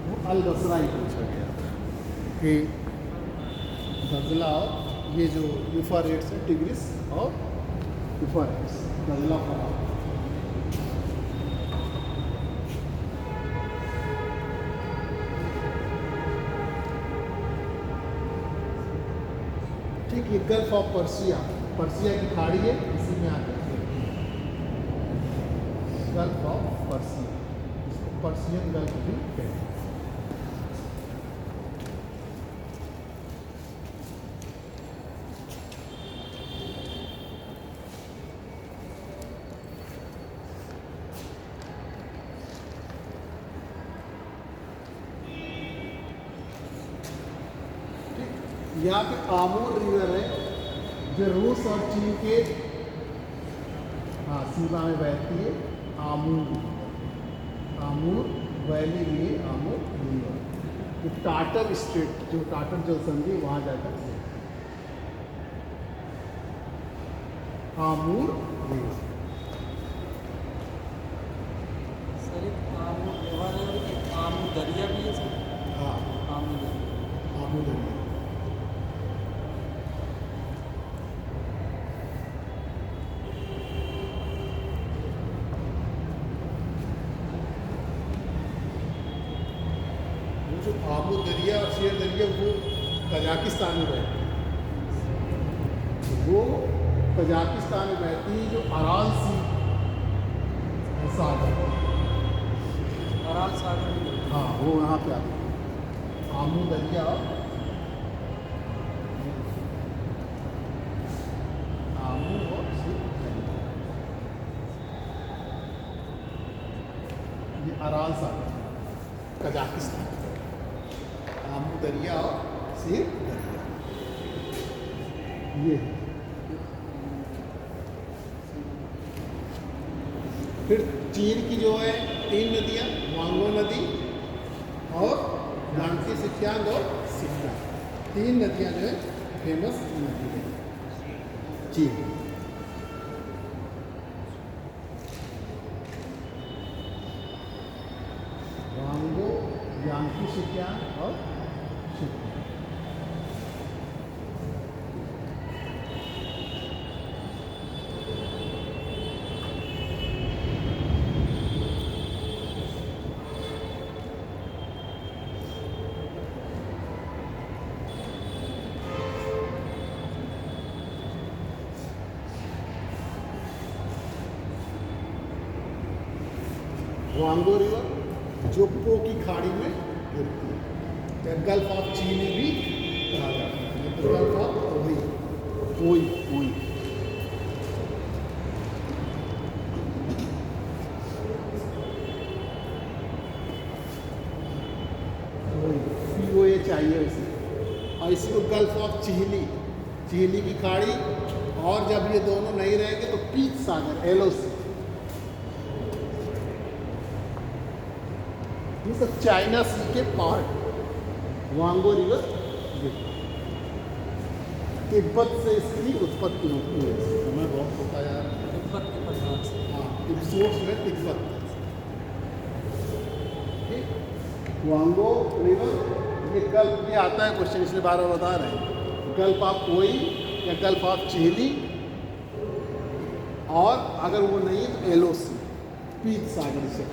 वो अल बसरा ही पूछा गया था कि गजला और ये जो यूफ्रेट्स है, टिग्रिस और यूफ्रेट्स, गजला फरात। ठीक, ये गल्फ ऑफ पर्सिया पर्सिया की खाड़ी है, इसी में आकर गिरती है। गल्फ ऑफ पर्सिया, इसको पर्सियन गल्फ भी कहते हैं। यहाँ पे आमूर रिवर है जो रूस और चीन के सीमा में बहती है। आमूर वैली में आमूर रिवर, तो टाटर स्ट्रेट, जो टाटर जलसंधि वहाँ जाकर आमूर रिवर। सर एक आमू रिवर है और एक आमू दरिया भी है सर। हाँ, आमू दरिया। आमू दरिया। वो जो आमू दरिया और शेर दरिया वो कजाकिस्तान में बहती है। वो कजाकिस्तान में बहती है, जो अराल सी सागर, अराल सागर भी है। हाँ वो यहाँ पे आती है। आमू दरिया और आमू और शेर दरिया, ये अराल सागर कजाकिस्तान, आमू दरिया और शेर दरिया ये। फिर चीन की जो है 3 नदियाँ, वांगो नदी और यांगत्से सिक्यांग और सिक्यांग, 3 नदियाँ जो है फेमस नदी है चीन। वांगो, यांगत्से सिक्यांग और सिक्यांग। वांगो रिवर जो पो की खाड़ी में गिरती है, गल्फ ऑफ चीन भी कहा जाता है, gulf of Poi, Poi Poi. POA चाहिए उसे, और इसी को गल्फ ऑफ चिली, चिली की खाड़ी, और जब ये दोनों नहीं रहेंगे तो पीच सागर, LOC। ये सब चाइना सी के पार्ट। वांगो रिवर तिब्बत से इसकी उत्पत्ति होती है। समय बहुत होता है यार। तिब्बत के पठार से। हाँ, सोर्स है तिब्बत। ठीक, वांगो रिवर, ये गल्फ में आता है क्वेश्चन, इसलिए बार बार बता रहे हैं। गल्फ ऑफ पोई या गल्फ ऑफ चिली, और अगर वो नहीं है तो LOC, पीच सागर से।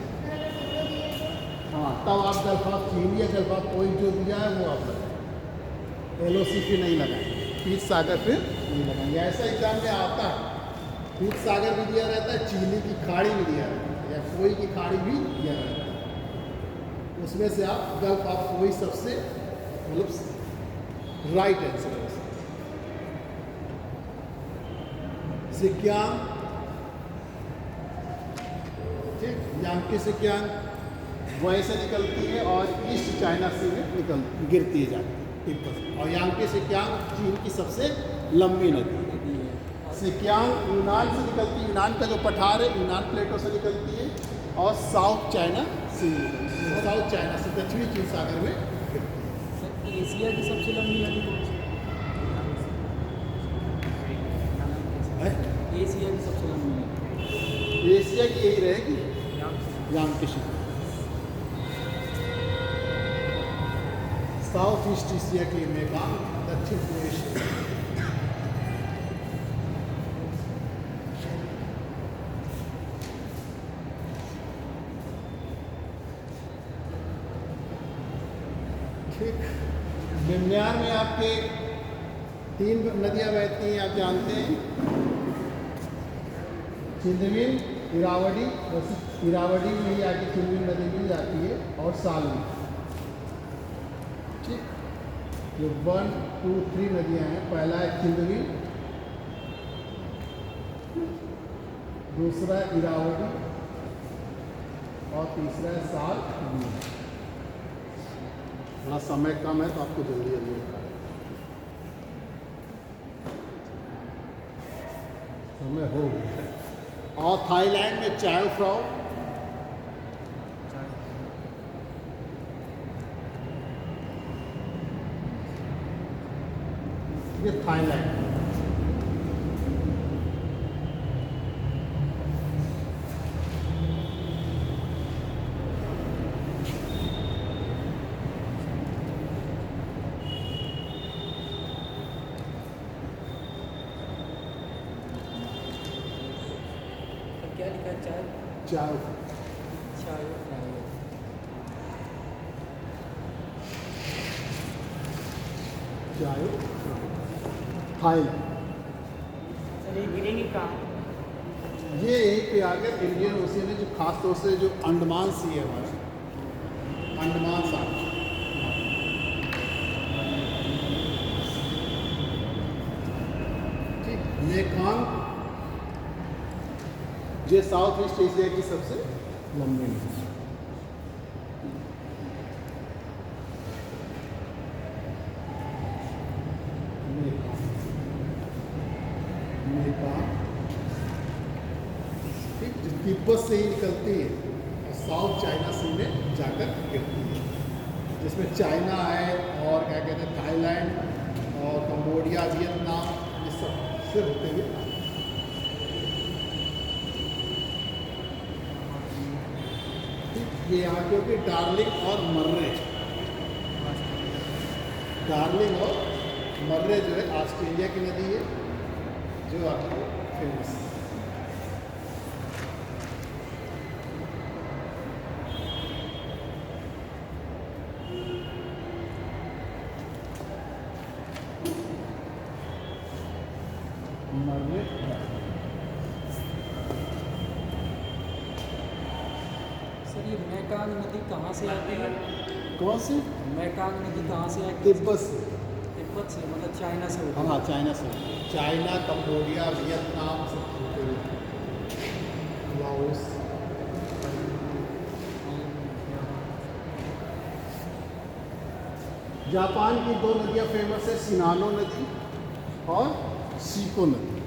हाँ, तब आप गल्फ ऑफ चिली या गल्फ ऑफ पोई जो दिया है वो आप लगाएं, LOC फिर नहीं लगाएं, पीच सागर फिर नहीं लगाएंगे। ऐसा एग्जाम में आता है, पीच सागर भी दिया रहता है, चिली की खाड़ी भी दिया रहता है, या पोई की खाड़ी भी दिया रहता है। उसमें से आप गल्फ ऑफ पोई सबसे मतलब राइट आंसर है। सिक्यांग, ठीक, यांगत्से सिक्यांग वैसे निकलती है और ईस्ट चाइना सी में गिरती है जाती है तिब्बत, और यांगत्से सिक्यांग चीन की सबसे लंबी नदी है। सिक्यांग यूनान से निकलती है, यूनान का जो पठार है यूनान प्लेटो से निकलती है, और साउथ चाइना सी में निकलती है, साउथ चाइना से दक्षिणी चीन सागर में गिरती है। सर एशिया की सबसे लंबी नदी कौन सी है? एशिया की सबसे लंबी नदी एशिया की यही रहेगी, यांगत्से। साउथ ईस्ट एशिया की मेकांग, दक्षिण पूर्व एशिया। ठीक, 99 में आपके तीन नदियाँ बहती हैं, आप जानते हैं, चिंदविन, इरावदी, इरावदी में ही आके चिंदविन नदी मिल जाती है, और सालवी। ठीक, ये 1, 2, 3 नदियाँ हैं। पहला है चिंदविन, दूसरा है इरावदी, और तीसरा है सालवी। थोड़ा समय कम है तो आपको जल्दी जल्दी बता रहे हैं। समय हो गया। और थाईलैंड में चाय फ्राओ, ये थाईलैंड। क्या लिखा है? चाय चाय चाय चाय थाईलैंड। सर ये गिरेंगी कहाँ? ये यहीं पे आकर इंडियन ओशियन है, जो खास तौर से जो अंडमान सी है हमारा, अंडमान सागर। ठीक, मेकांग, ये साउथ ईस्ट एशिया की सबसे लंबी नदी है। मेकांग, ठीक, जो तिब्बत से ही निकलती है और साउथ चाइना सी में जाकर गिरती है, जिसमें चाइना है और क्या कहते हैं थाईलैंड और कंबोडिया, वियतनाम, ये सब से होते हुए आते हैं। ये यहाँ क्योंकि डार्लिंग और मर्रे, डार्लिंग और मर्रे जो है ऑस्ट्रेलिया की नदी है, जो आपको फेमस है। मर्रे सर, ये मैकांग नदी कहाँ से आती है? कौन सी? मैकांग नदी कहाँ से आती है? तिब्बत से। तिब्बत से, मतलब चाइना से होती है। हाँ, चाइना से। चाइना, कंबोडिया, वियतनाम सब होते हुए, लाओस। जापान की 2 नदियाँ फेमस है, सिनानो नदी और सीको नदी।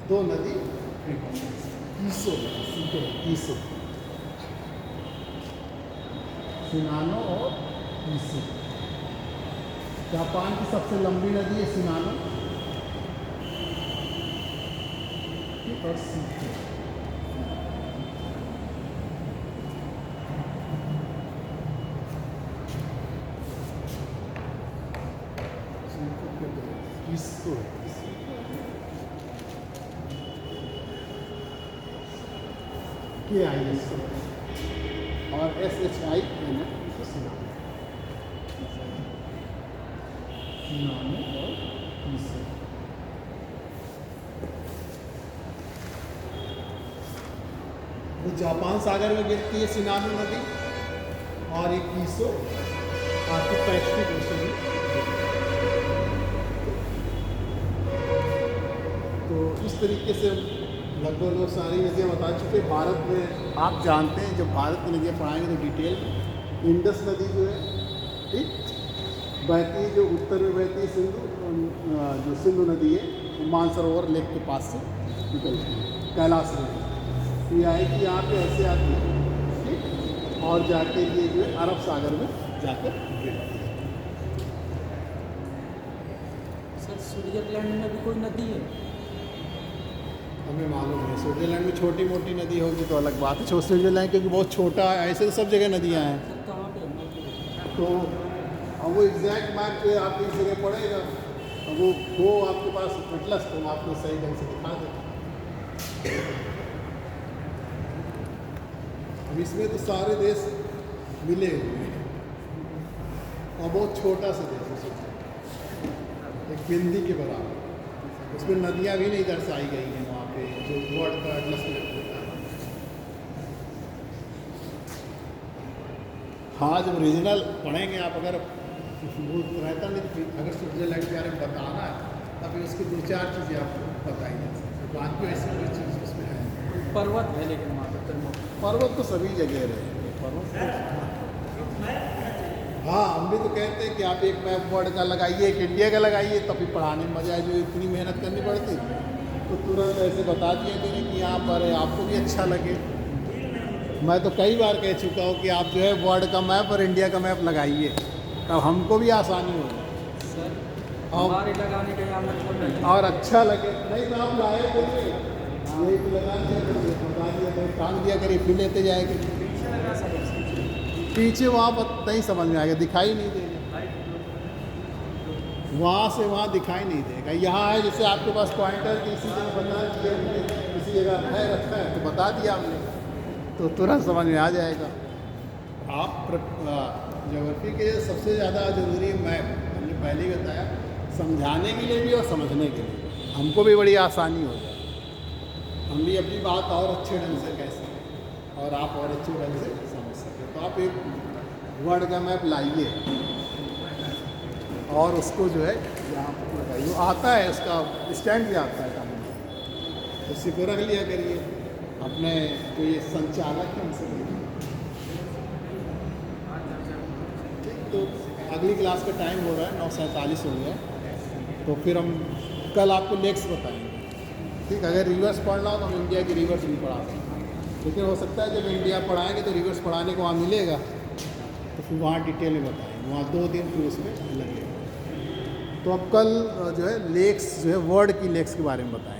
2 नदी फेमस है। कीसो, सीको, कीसो, सिनानो और कीसो। जापान की सबसे लंबी नदी है सिनानो और सीको। कीसो, KIS और SHI सिनानो और कीसो। वो जापान सागर में गिरती है सिनानो नदी, और ये कीसो आपकी पैसिफिक ओशन में। तो इस तरीके से लगभग लोग सारी नदियाँ बता चुके। भारत में आप जानते हैं, जब भारत की नदियाँ पढ़ाएंगे तो डिटेल में, इंडस नदी जो है, ठीक, बहती है, जो उत्तर में बहती है सिंधु, जो सिंधु नदी है मानसरोवर लेक के पास से निकलती है, कैलाश नदी। ये आएगी यहाँ पे ऐसे आती है, ठीक, और जाके ये जो है अरब सागर में जाकर गिरती है। सर, स्विट्जरलैंड में भी कोई नदी है? हमें मालूम है, स्विट्जरलैंड में छोटी मोटी नदी होगी तो अलग बात है। स्विट्जरलैंड क्योंकि बहुत छोटा है, ऐसे तो सब जगह नदियाँ हैं। सर, कहाँ पे है? तो अब वो एग्जैक्ट मैप जो है आपकी इस जगह पड़ेगा, अब वो आपके पास एटलस, तो हम आपको सही ढंग से दिखा दें। अब इसमें तो सारे देश मिले हुए हैं और बहुत छोटा सा देश है स्विट्जरलैंड। एक बिंदी के बराबर। उसमें नदियाँ भी नहीं दर्शाई गई हैं वहाँ पे जो वर्ड का एटलस में होता है। हाँ, जब रीजनल पढ़ेंगे आप, अगर वो रहता नहीं तो अगर स्विट्जरलैंड के बारे में बताना है तब उसकी 2-4 चीज़ें आपको बताई जा सकती। बाकी ऐसी कोई चीज़ उसमें है। पर्वत है लेकिन वहाँ पे प्रमुख पर्वत तो सभी जगह रहे पर्वत तो। हाँ, हम भी तो कहते हैं कि आप एक मैप वर्ल्ड का लगाइए, एक इंडिया का लगाइए, तभी पढ़ाने में मजा आए। जो इतनी मेहनत करनी पड़ती तो तुरंत ऐसे बता दिया करें कि यहाँ पर है, आपको भी अच्छा लगे। मैं तो कई बार कह चुका हूँ कि आप जो है वर्ल्ड का मैप और इंडिया का मैप लगाइए, तब हमको भी आसानी होगी सर। और- हमारे लगाने का यहाँ मतलब नहीं। और अच्छा लगे। नहीं तो आप लाए बोलिए, यही तो लगा दिया करिए, बता दिया करिए, टांग दिया करिए, फिर लेते जाएंगे। पीछे वहाँ पर नहीं समझ में आएगा, दिखाई नहीं देगा, वहाँ से वहाँ दिखाई नहीं देगा। यहाँ है जैसे आपके पास पॉइंटर किसी जगह बता दिया, किसी जगह है रखा है तो बता दिया हमने, तो तुरंत समझ में आ जाएगा। आप ज्योग्राफी के लिए सबसे ज़्यादा ज़रूरी मैप, हमने पहले ही बताया, समझाने के लिए भी और समझने के लिए। हमको भी बड़ी आसानी हो जाए, हम भी अपनी बात और अच्छे ढंग से कह सकें और आप और अच्छे ढंग से समझ सकें। तो आप एक वर्ल्ड का मैप लाइए और उसको जो है यहाँ पर लगाइए। आता है, उसका स्टैंड भी आता है काम में, उसी को रख लिया करिए अपने जो ये संचालक है उनसे बोलिए। तो अगली क्लास का टाइम हो रहा है, 9:47 हो गया, तो फिर हम कल आपको नेक्स्ट बताएंगे। ठीक, अगर रिवर्स पढ़ना हो तो हम इंडिया की रिवर्स भी पढ़ा सकते हैं, लेकिन हो सकता है जब इंडिया पढ़ाएंगे तो रिवर्स पढ़ाने को वहाँ मिलेगा तो फिर वहाँ डिटेल में बताएंगे, वहाँ 2 दिन फिर उसमें लगेगा। तो अब कल जो है लेक्स जो है वर्ड की लेक्स के बारे में बताएंगे।